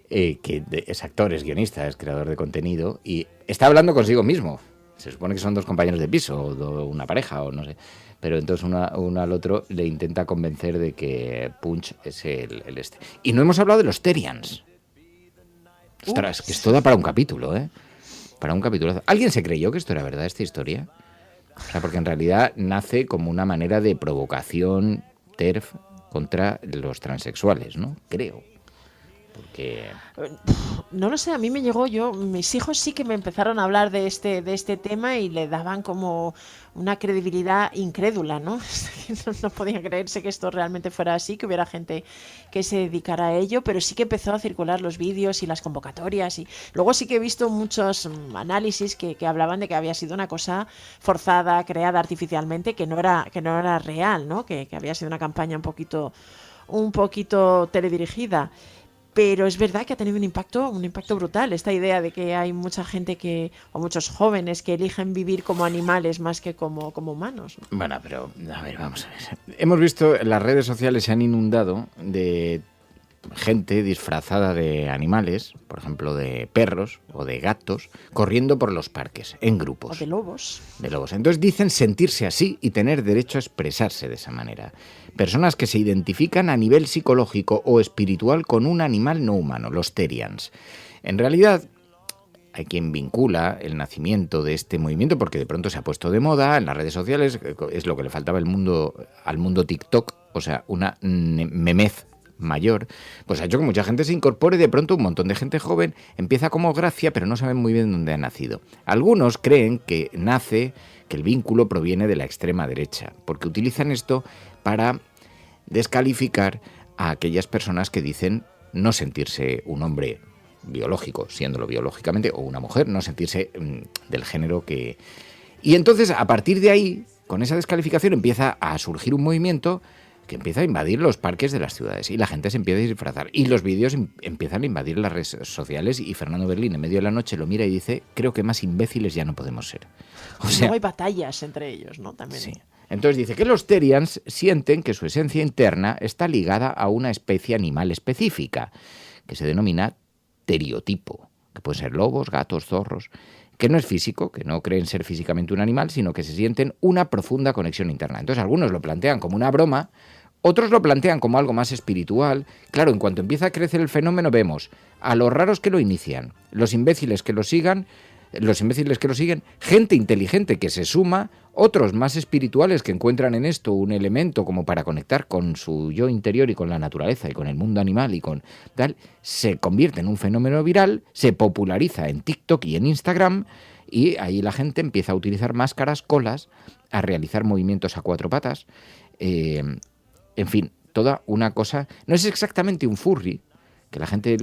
que es actor, es guionista, es creador de contenido y está hablando consigo mismo. Se supone que son dos compañeros de piso o una pareja o no sé. Pero entonces uno al otro le intenta convencer de que Punch es el este. Y no hemos hablado de los Terians. Ostras, que esto da para un capítulo, ¿eh? Para un capítulo. ¿Alguien se creyó que esto era verdad, esta historia? O sea, porque en realidad nace como una manera de provocación TERF contra los transexuales, ¿no? Creo. Porque... No lo sé, a mí me llegó, mis hijos sí que me empezaron a hablar de este tema y le daban como una credibilidad incrédula, ¿no? No podían creerse que esto realmente fuera así, que hubiera gente que se dedicara a ello, pero sí que empezó a circular los vídeos y las convocatorias y luego sí que he visto muchos análisis que hablaban de que había sido una cosa forzada, creada artificialmente, que no era real, ¿no? Que había sido una campaña un poquito teledirigida. Pero es verdad que ha tenido un impacto brutal esta idea de que hay mucha gente o muchos jóvenes que eligen vivir como animales más que como humanos, ¿no? Bueno, pero a ver, vamos a ver. Hemos visto, las redes sociales se han inundado de gente disfrazada de animales, por ejemplo de perros o de gatos, corriendo por los parques, en grupos. O de lobos. De lobos. Entonces dicen sentirse así y tener derecho a expresarse de esa manera. Personas que se identifican a nivel psicológico o espiritual con un animal no humano, los Therians. En realidad, hay quien vincula el nacimiento de este movimiento porque de pronto se ha puesto de moda en las redes sociales, es lo que le faltaba al mundo TikTok, o sea, una memez mayor, pues ha hecho que mucha gente se incorpore y de pronto un montón de gente joven empieza como gracia, pero no saben muy bien dónde ha nacido. Algunos creen que el vínculo proviene de la extrema derecha, porque utilizan esto para descalificar a aquellas personas que dicen no sentirse un hombre biológico, siéndolo biológicamente, o una mujer, no sentirse del género que... Y entonces, a partir de ahí, con esa descalificación empieza a surgir un movimiento que empieza a invadir los parques de las ciudades y la gente se empieza a disfrazar y los vídeos empiezan a invadir las redes sociales y Fernando Berlín en medio de la noche lo mira y dice, creo que más imbéciles ya no podemos ser. O sea, luego hay batallas entre ellos, ¿no? También. Sí. Entonces dice que los Therians sienten que su esencia interna está ligada a una especie animal específica que se denomina teriotipo, que pueden ser lobos, gatos, zorros, que no es físico, que no creen ser físicamente un animal, sino que se sienten una profunda conexión interna. Entonces algunos lo plantean como una broma, otros lo plantean como algo más espiritual. Claro, en cuanto empieza a crecer el fenómeno vemos a los raros que lo inician, los imbéciles que lo siguen, gente inteligente que se suma, otros más espirituales que encuentran en esto un elemento como para conectar con su yo interior y con la naturaleza y con el mundo animal y con tal, se convierte en un fenómeno viral, se populariza en TikTok y en Instagram y ahí la gente empieza a utilizar máscaras, colas, a realizar movimientos a cuatro patas, en fin, toda una cosa. No es exactamente un furry, que la gente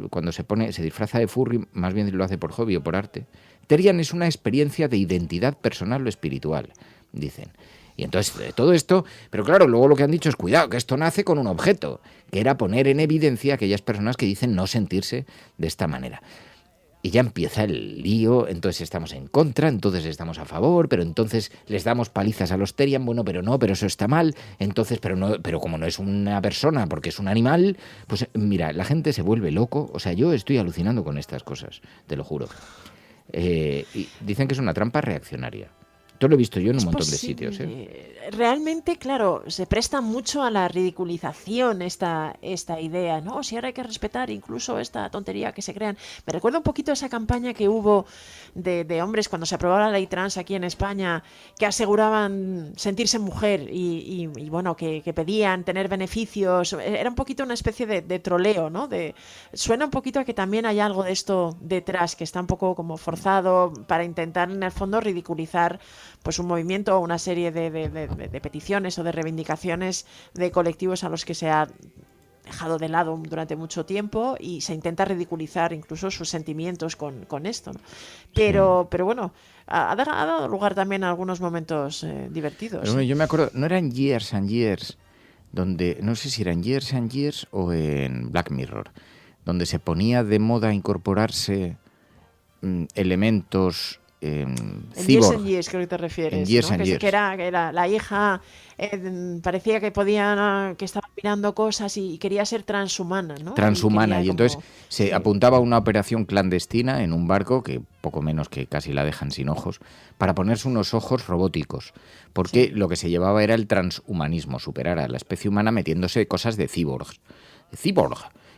cuando se disfraza de furry, más bien lo hace por hobby o por arte. Therian es una experiencia de identidad personal o espiritual, dicen. Y entonces todo esto, pero claro, luego lo que han dicho es cuidado, que esto nace con un objeto, que era poner en evidencia a aquellas personas que dicen no sentirse de esta manera. Y ya empieza el lío, entonces estamos en contra, entonces estamos a favor, pero entonces les damos palizas a los Therian, bueno, pero no, pero eso está mal, entonces, pero como no es una persona, porque es un animal, pues mira, la gente se vuelve loco, o sea, yo estoy alucinando con estas cosas, te lo juro. Y dicen que es una trampa reaccionaria. Esto lo he visto yo en un montón de sitios. Realmente, claro, se presta mucho a la ridiculización esta idea, ¿no? Si ahora hay que respetar incluso esta tontería que se crean. Me recuerda un poquito a esa campaña que hubo de hombres cuando se aprobó la ley trans aquí en España, que aseguraban sentirse mujer y bueno, que pedían tener beneficios. Era un poquito una especie de troleo, ¿no? Suena un poquito a que también hay algo de esto detrás, que está un poco como forzado para intentar en el fondo ridiculizar pues un movimiento o una serie de peticiones o de reivindicaciones de colectivos a los que se ha dejado de lado durante mucho tiempo y se intenta ridiculizar incluso sus sentimientos con esto, ¿no? Pero bueno, ha dado lugar también a algunos momentos divertidos. Pero bueno, yo me acuerdo, no eran Years and Years, donde no sé si eran Years and Years o en Black Mirror, donde se ponía de moda incorporarse elementos en Years and Years creo que te refieres, Years ¿no? and Years. Que era la hija, parecía que estaba mirando cosas y quería ser transhumana, ¿no? Transhumana, y entonces se apuntaba a una operación clandestina en un barco, que poco menos que casi la dejan sin ojos, para ponerse unos ojos robóticos, porque lo que se llevaba era el transhumanismo, superar a la especie humana metiéndose cosas de cyborg.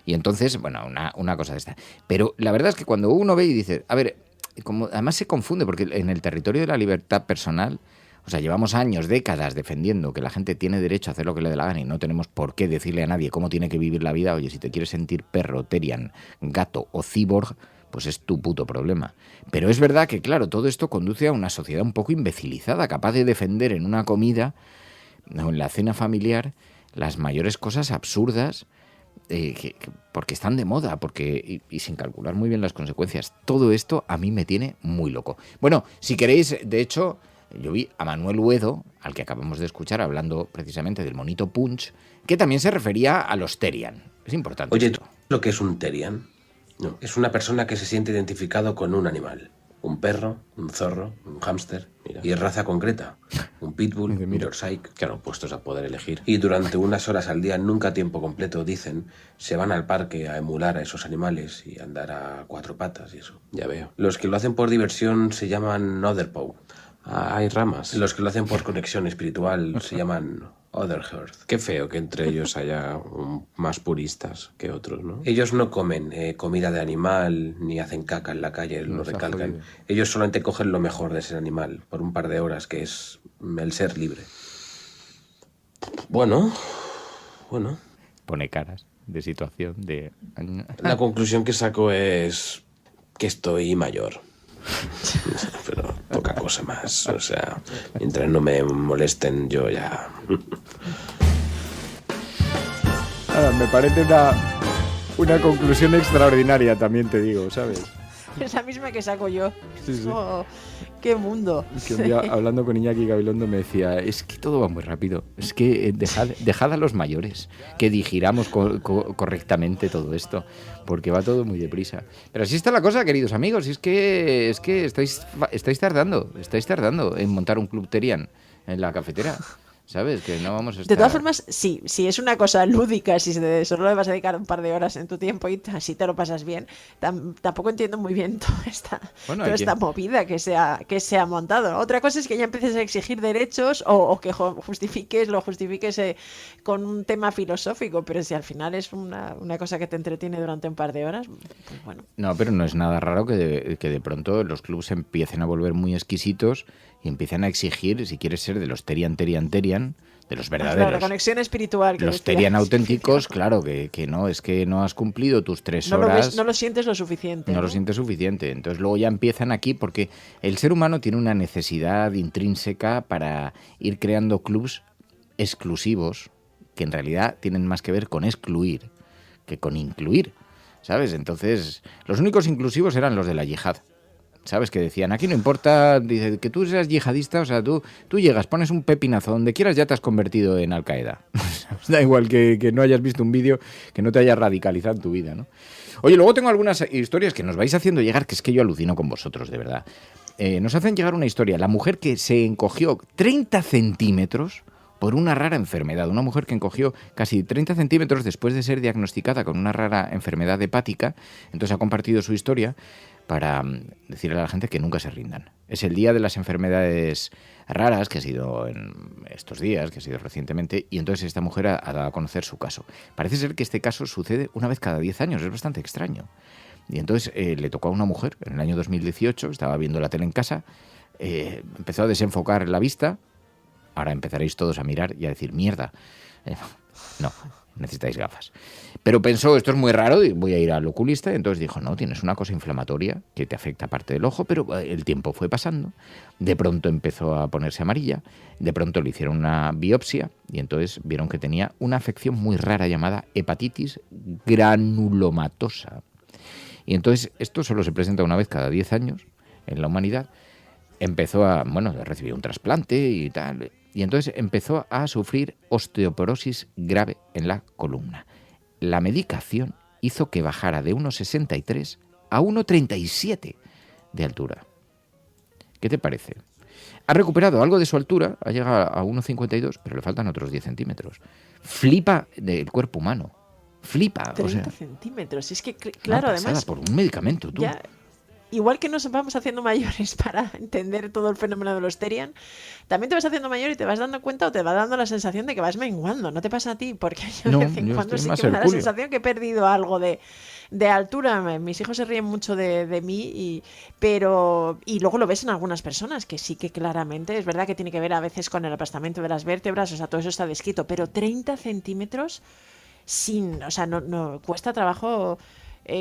Y entonces, bueno, una cosa de esta. Pero la verdad es que cuando uno ve y dice, a ver, como además se confunde, porque en el territorio de la libertad personal, o sea, llevamos años, décadas defendiendo que la gente tiene derecho a hacer lo que le dé la gana y no tenemos por qué decirle a nadie cómo tiene que vivir la vida. Oye, si te quieres sentir perro, Therian, gato o cyborg, pues es tu puto problema. Pero es verdad que, claro, todo esto conduce a una sociedad un poco imbecilizada, capaz de defender en una comida o en la cena familiar las mayores cosas absurdas, porque están de moda, y sin calcular muy bien las consecuencias. Todo esto a mí me tiene muy loco. Bueno, si queréis, de hecho, yo vi a Manuel Uedo, al que acabamos de escuchar, hablando precisamente del monito Punch, que también se refería a los Therian. Es importante. Oye, esto. lo que es un Terian? No, es una persona que se siente identificado con un animal. Un perro, un zorro, un hámster, mira. Y es raza concreta. Un pitbull, un yorkshire, claro, puestos a poder elegir. Y durante unas horas al día, nunca a tiempo completo, dicen, se van al parque a emular a esos animales y andar a 4 patas y eso. Ya veo. Los que lo hacen por diversión se llaman Otherpaw. Hay ramas. Los que lo hacen por conexión espiritual se llaman Otherheart. Qué feo que entre ellos haya más puristas que otros, ¿no? Ellos no comen comida de animal ni hacen caca en la calle, lo recalcan. Ellos solamente cogen lo mejor de ese animal por un par de horas, que es el ser libre. Bueno. Pone caras de situación, de... La conclusión que saco es que estoy mayor. Pero poca cosa más, o sea, mientras no me molesten yo ya... Me parece una conclusión extraordinaria, también te digo, ¿sabes? Es la misma que saco yo. Sí. Oh, ¡qué mundo! Que un día, hablando con Iñaki Gabilondo, me decía, es que todo va muy rápido, es que dejad a los mayores que digiramos correctamente todo esto, porque va todo muy deprisa. Pero así está la cosa, queridos amigos, es que estáis tardando en montar un club Terian en la cafetera. ¿Sabes? Que no vamos a estar... De todas formas, sí, si es una cosa lúdica, si solo le vas a dedicar un par de horas en tu tiempo y así te lo pasas bien, tampoco entiendo muy bien toda esta movida que se ha montado. Otra cosa es que ya empieces a exigir derechos o que lo justifiques con un tema filosófico, pero si al final es una cosa que te entretiene durante un par de horas, pues bueno. No, pero no es nada raro que de pronto los clubs empiecen a volver muy exquisitos y empiezan a exigir, si quieres ser de los Terian, de los verdaderos. Claro, la conexión espiritual. Los Terian auténticos, claro, que no, es que no has cumplido tus 3 horas. No lo sientes lo suficiente. No lo sientes suficiente. Entonces luego ya empiezan aquí, porque el ser humano tiene una necesidad intrínseca para ir creando clubs exclusivos, que en realidad tienen más que ver con excluir que con incluir, ¿sabes? Entonces, los únicos inclusivos eran los de la yihad. ¿Sabes? Que decían, aquí no importa, dice, que tú seas yihadista, o sea, tú llegas, pones un pepinazo donde quieras, ya te has convertido en Al-Qaeda. Da igual que no hayas visto un vídeo, que no te hayas radicalizado en tu vida, ¿no? Oye, luego tengo algunas historias que nos vais haciendo llegar, que es que yo alucino con vosotros, de verdad. Nos hacen llegar una historia, la mujer que se encogió 30 centímetros por una rara enfermedad. Una mujer que encogió casi 30 centímetros después de ser diagnosticada con una rara enfermedad hepática. Entonces ha compartido su historia para decirle a la gente que nunca se rindan. Es el día de las enfermedades raras, que ha sido en estos días, que ha sido recientemente, y entonces esta mujer ha dado a conocer su caso. Parece ser que este caso sucede una vez cada 10 años, es bastante extraño. Y entonces le tocó a una mujer, en el año 2018, estaba viendo la tele en casa, empezó a desenfocar la vista. Ahora empezaréis todos a mirar y a decir, mierda, no, necesitáis gafas. Pero pensó, esto es muy raro, voy a ir al oculista, y entonces dijo, no, tienes una cosa inflamatoria que te afecta parte del ojo, pero el tiempo fue pasando, de pronto empezó a ponerse amarilla, de pronto le hicieron una biopsia y entonces vieron que tenía una afección muy rara llamada hepatitis granulomatosa. Y entonces esto solo se presenta una vez cada 10 años en la humanidad. Empezó a recibir un trasplante y tal, y entonces empezó a sufrir osteoporosis grave en la columna. La medicación hizo que bajara de 1,63 a 1,37 de altura. ¿Qué te parece? Ha recuperado algo de su altura, ha llegado a 1,52, pero le faltan otros 10 centímetros. Flipa del cuerpo humano. Flipa. 30 centímetros. Es que, claro, además... por un medicamento, tú. Ya, igual que nos vamos haciendo mayores para entender todo el fenómeno de los Terian, también te vas haciendo mayor y te vas dando cuenta o te va dando la sensación de que vas menguando. ¿No te pasa a ti? Porque yo de vez en cuando sí que me da la sensación que he perdido algo de altura. Mis hijos se ríen mucho de mí, pero luego lo ves en algunas personas, que sí que claramente es verdad que tiene que ver a veces con el aplastamiento de las vértebras, o sea, todo eso está descrito, pero 30 centímetros no cuesta trabajo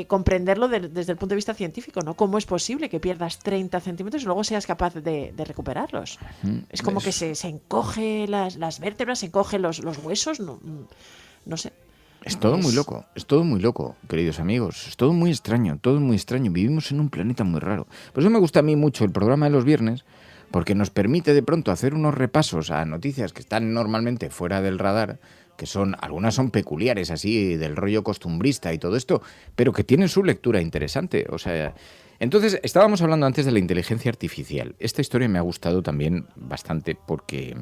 comprenderlo desde el punto de vista científico, ¿no? ¿Cómo es posible que pierdas 30 centímetros y luego seas capaz de recuperarlos? Es como que se encoge las vértebras, se encogen los huesos, no sé. Es todo muy loco, queridos amigos. Es todo muy extraño. Vivimos en un planeta muy raro. Por eso me gusta a mí mucho el programa de los viernes, porque nos permite de pronto hacer unos repasos a noticias que están normalmente fuera del radar, que algunas son peculiares, así, del rollo costumbrista y todo esto, pero que tienen su lectura interesante. O sea, entonces, estábamos hablando antes de la inteligencia artificial. Esta historia me ha gustado también bastante porque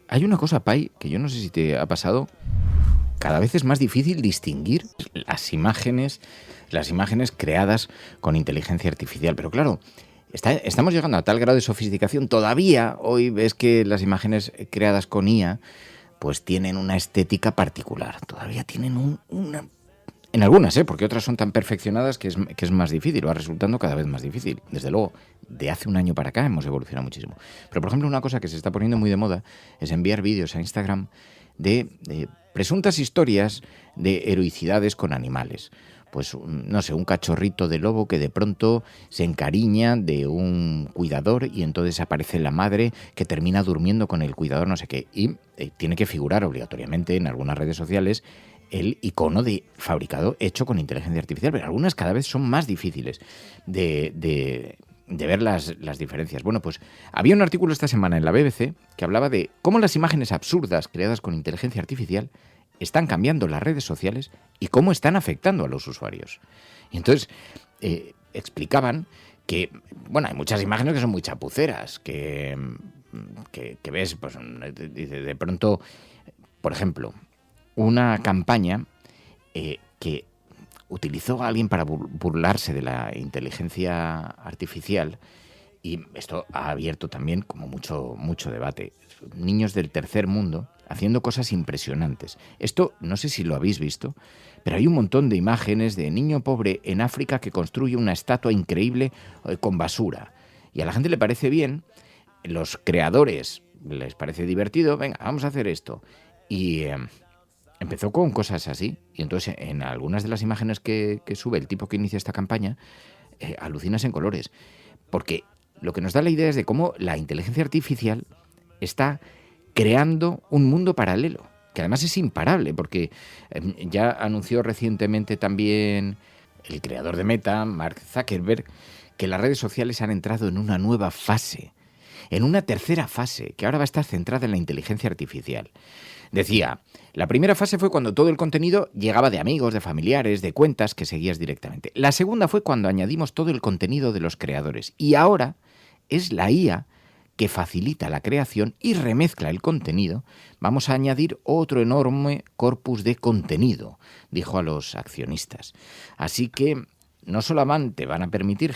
hay una cosa, Pai, que yo no sé si te ha pasado. Cada vez es más difícil distinguir las imágenes creadas con inteligencia artificial. Pero claro, estamos llegando a tal grado de sofisticación. Todavía hoy ves que las imágenes creadas con IA pues tienen una estética particular. Todavía tienen una... En algunas, porque otras son tan perfeccionadas que es más difícil, va resultando cada vez más difícil. Desde luego, de hace un año para acá hemos evolucionado muchísimo. Pero, por ejemplo, una cosa que se está poniendo muy de moda es enviar vídeos a Instagram de presuntas historias de heroicidades con animales. Pues, no sé, un cachorrito de lobo que de pronto se encariña de un cuidador y entonces aparece la madre que termina durmiendo con el cuidador, no sé qué. Y tiene que figurar obligatoriamente en algunas redes sociales el icono de fabricado hecho con inteligencia artificial, pero algunas cada vez son más difíciles de ver las diferencias. Bueno, pues había un artículo esta semana en la BBC que hablaba de cómo las imágenes absurdas creadas con inteligencia artificial están cambiando las redes sociales y cómo están afectando a los usuarios. Y entonces explicaban que, bueno, hay muchas imágenes que son muy chapuceras, que ves, pues de pronto, por ejemplo, una campaña que utilizó a alguien para burlarse de la inteligencia artificial, y esto ha abierto también como mucho debate. Niños del tercer mundo haciendo cosas impresionantes. Esto no sé si lo habéis visto, pero hay un montón de imágenes de niño pobre en África que construye una estatua increíble con basura. Y a la gente le parece bien, los creadores les parece divertido, venga, vamos a hacer esto. Y empezó con cosas así, y entonces en algunas de las imágenes que sube el tipo que inicia esta campaña, alucinas en colores. Porque lo que nos da la idea es de cómo la inteligencia artificial está creando un mundo paralelo, que además es imparable, porque ya anunció recientemente también el creador de Meta, Mark Zuckerberg, que las redes sociales han entrado en una nueva fase, en una tercera fase, que ahora va a estar centrada en la inteligencia artificial. Decía, la primera fase fue cuando todo el contenido llegaba de amigos, de familiares, de cuentas que seguías directamente. La segunda fue cuando añadimos todo el contenido de los creadores. Y ahora es la IA que facilita la creación y remezcla el contenido. Vamos a añadir otro enorme corpus de contenido, dijo a los accionistas. Así que no solamente van a permitir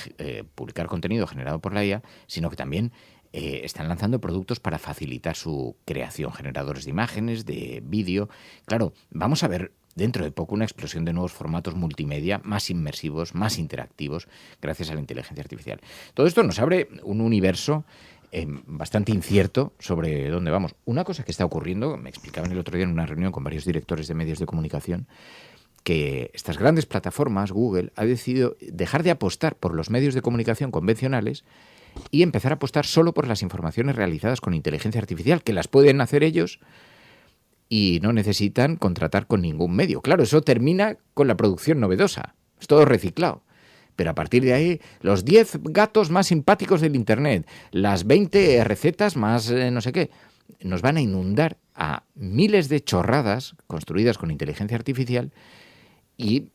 publicar contenido generado por la IA, sino que también están lanzando productos para facilitar su creación, generadores de imágenes, de vídeo. Claro, vamos a ver dentro de poco una explosión de nuevos formatos multimedia más inmersivos, más interactivos, gracias a la inteligencia artificial. Todo esto nos abre un universo bastante incierto sobre dónde vamos. Una cosa que está ocurriendo, me explicaban el otro día en una reunión con varios directores de medios de comunicación, que estas grandes plataformas, Google, ha decidido dejar de apostar por los medios de comunicación convencionales y empezar a apostar solo por las informaciones realizadas con inteligencia artificial, que las pueden hacer ellos y no necesitan contratar con ningún medio. Claro, eso termina con la producción novedosa, es todo reciclado. Pero a partir de ahí, los 10 gatos más simpáticos del Internet, las 20 recetas más no sé qué, nos van a inundar a miles de chorradas construidas con inteligencia artificial y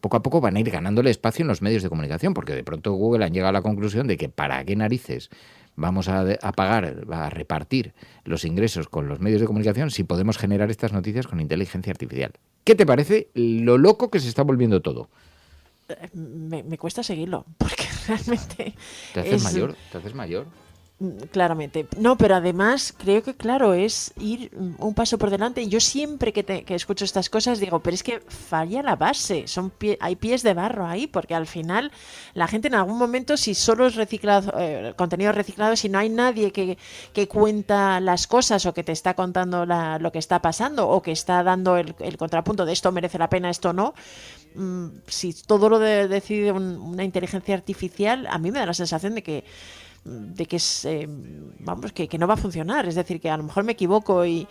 poco a poco van a ir ganándole espacio en los medios de comunicación, porque de pronto Google han llegado a la conclusión de que para qué narices vamos a pagar, a repartir los ingresos con los medios de comunicación si podemos generar estas noticias con inteligencia artificial. ¿Qué te parece lo loco que se está volviendo todo? Me cuesta seguirlo, porque realmente... ¿Te haces mayor? Claramente. No, pero además creo que, claro, es ir un paso por delante. Yo siempre que escucho estas cosas digo, pero es que falla la base. Hay pies de barro ahí, porque al final la gente en algún momento, si solo es reciclado, contenido reciclado, si no hay nadie que cuenta las cosas o que te está contando lo que está pasando o que está dando el contrapunto de esto merece la pena, esto no, si todo lo decide una inteligencia artificial, a mí me da la sensación de que es, que no va a funcionar. Es decir, que a lo mejor me equivoco y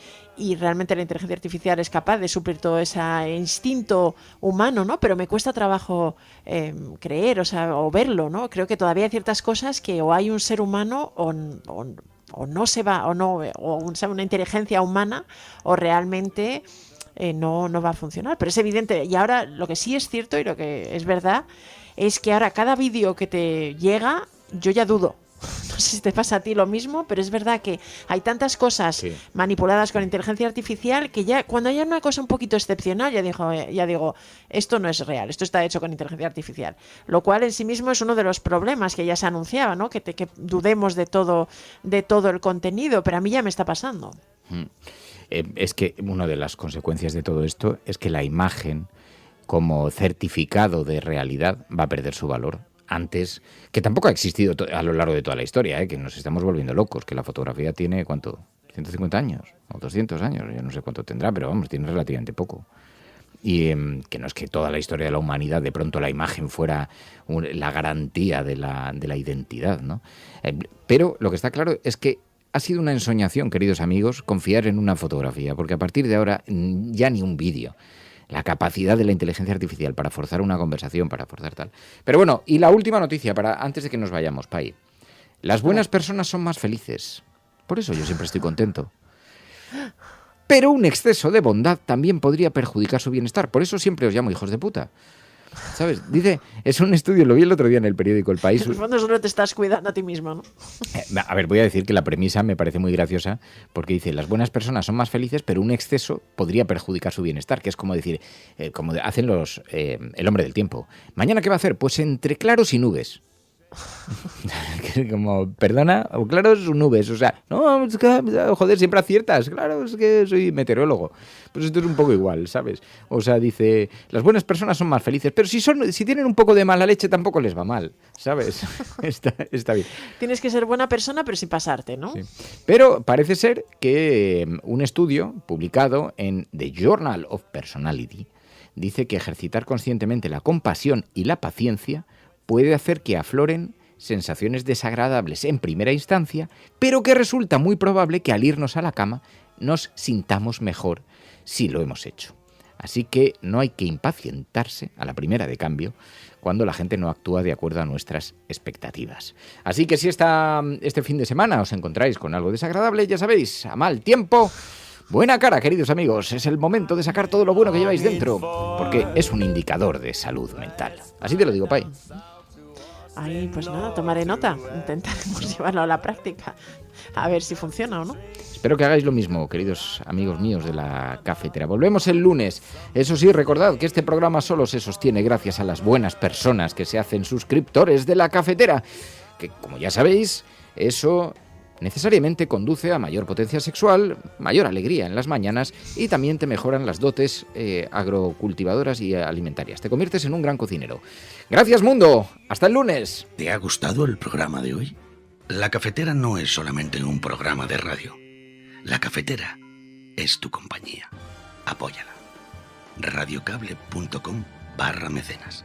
realmente la inteligencia artificial es capaz de suplir todo ese instinto humano, ¿no? Pero me cuesta trabajo creer, o verlo, ¿no? Creo que todavía hay ciertas cosas que o hay un ser humano o no se va, o una inteligencia humana, o realmente no va a funcionar. Pero es evidente, y ahora lo que sí es cierto y lo que es verdad es que ahora cada vídeo que te llega, yo ya dudo. No sé si te pasa a ti lo mismo, pero es verdad que hay tantas cosas manipuladas con inteligencia artificial que ya cuando hay una cosa un poquito excepcional ya digo, esto no es real, esto está hecho con inteligencia artificial. Lo cual en sí mismo es uno de los problemas que ya se anunciaba, ¿no? Que dudemos de todo el contenido, pero a mí ya me está pasando. Es que una de las consecuencias de todo esto es que la imagen como certificado de realidad va a perder su valor. Antes, que tampoco ha existido a lo largo de toda la historia, que nos estamos volviendo locos, que la fotografía tiene, ¿cuánto? 150 años o 200 años, yo no sé cuánto tendrá, pero vamos, tiene relativamente poco. Y que no es que toda la historia de la humanidad de pronto la imagen fuera la garantía de la identidad, ¿no? Pero lo que está claro es que ha sido una ensoñación, queridos amigos, confiar en una fotografía, porque a partir de ahora ya ni un vídeo. La capacidad de la inteligencia artificial para forzar una conversación, para forzar tal. Pero bueno, y la última noticia, antes de que nos vayamos, Pai. Las buenas personas son más felices. Por eso yo siempre estoy contento. Pero un exceso de bondad también podría perjudicar su bienestar. Por eso siempre os llamo hijos de puta. ¿Sabes? Dice, es un estudio, lo vi el otro día en el periódico El País. En el fondo solo te estás cuidando a ti mismo, ¿no? A ver, voy a decir que la premisa me parece muy graciosa porque dice, las buenas personas son más felices, pero un exceso podría perjudicar su bienestar, que es como decir, como hacen el hombre del tiempo. ¿Mañana qué va a hacer? Pues entre claros y nubes. Como, perdona, claros o nubes, o sea, no, es que, joder, siempre aciertas, claro, es que soy meteorólogo. Pues esto es un poco igual, ¿sabes? O sea, dice, las buenas personas son más felices, pero si tienen un poco de mala leche tampoco les va mal, ¿sabes? Está bien. Tienes que ser buena persona, pero sin pasarte, ¿no? Sí. Pero parece ser que un estudio publicado en The Journal of Personality dice que ejercitar conscientemente la compasión y la paciencia puede hacer que afloren sensaciones desagradables en primera instancia, pero que resulta muy probable que al irnos a la cama nos sintamos mejor si lo hemos hecho. Así que no hay que impacientarse a la primera de cambio cuando la gente no actúa de acuerdo a nuestras expectativas. Así que si este fin de semana os encontráis con algo desagradable, ya sabéis, a mal tiempo, buena cara, queridos amigos. Es el momento de sacar todo lo bueno que lleváis dentro, porque es un indicador de salud mental. Así te lo digo, Pai. Ay, pues nada, tomaré nota. Intentaremos llevarlo a la práctica. A ver si funciona o no. Espero que hagáis lo mismo, queridos amigos míos de la cafetera. Volvemos el lunes. Eso sí, recordad que este programa solo se sostiene gracias a las buenas personas que se hacen suscriptores de la cafetera. Que, como ya sabéis, eso necesariamente conduce a mayor potencia sexual, mayor alegría en las mañanas y también te mejoran las dotes agrocultivadoras y alimentarias. Te conviertes en un gran cocinero. Gracias, mundo. Hasta el lunes. ¿Te ha gustado el programa de hoy? La cafetera no es solamente un programa de radio. La cafetera es tu compañía. Apóyala. radiocable.com/mecenas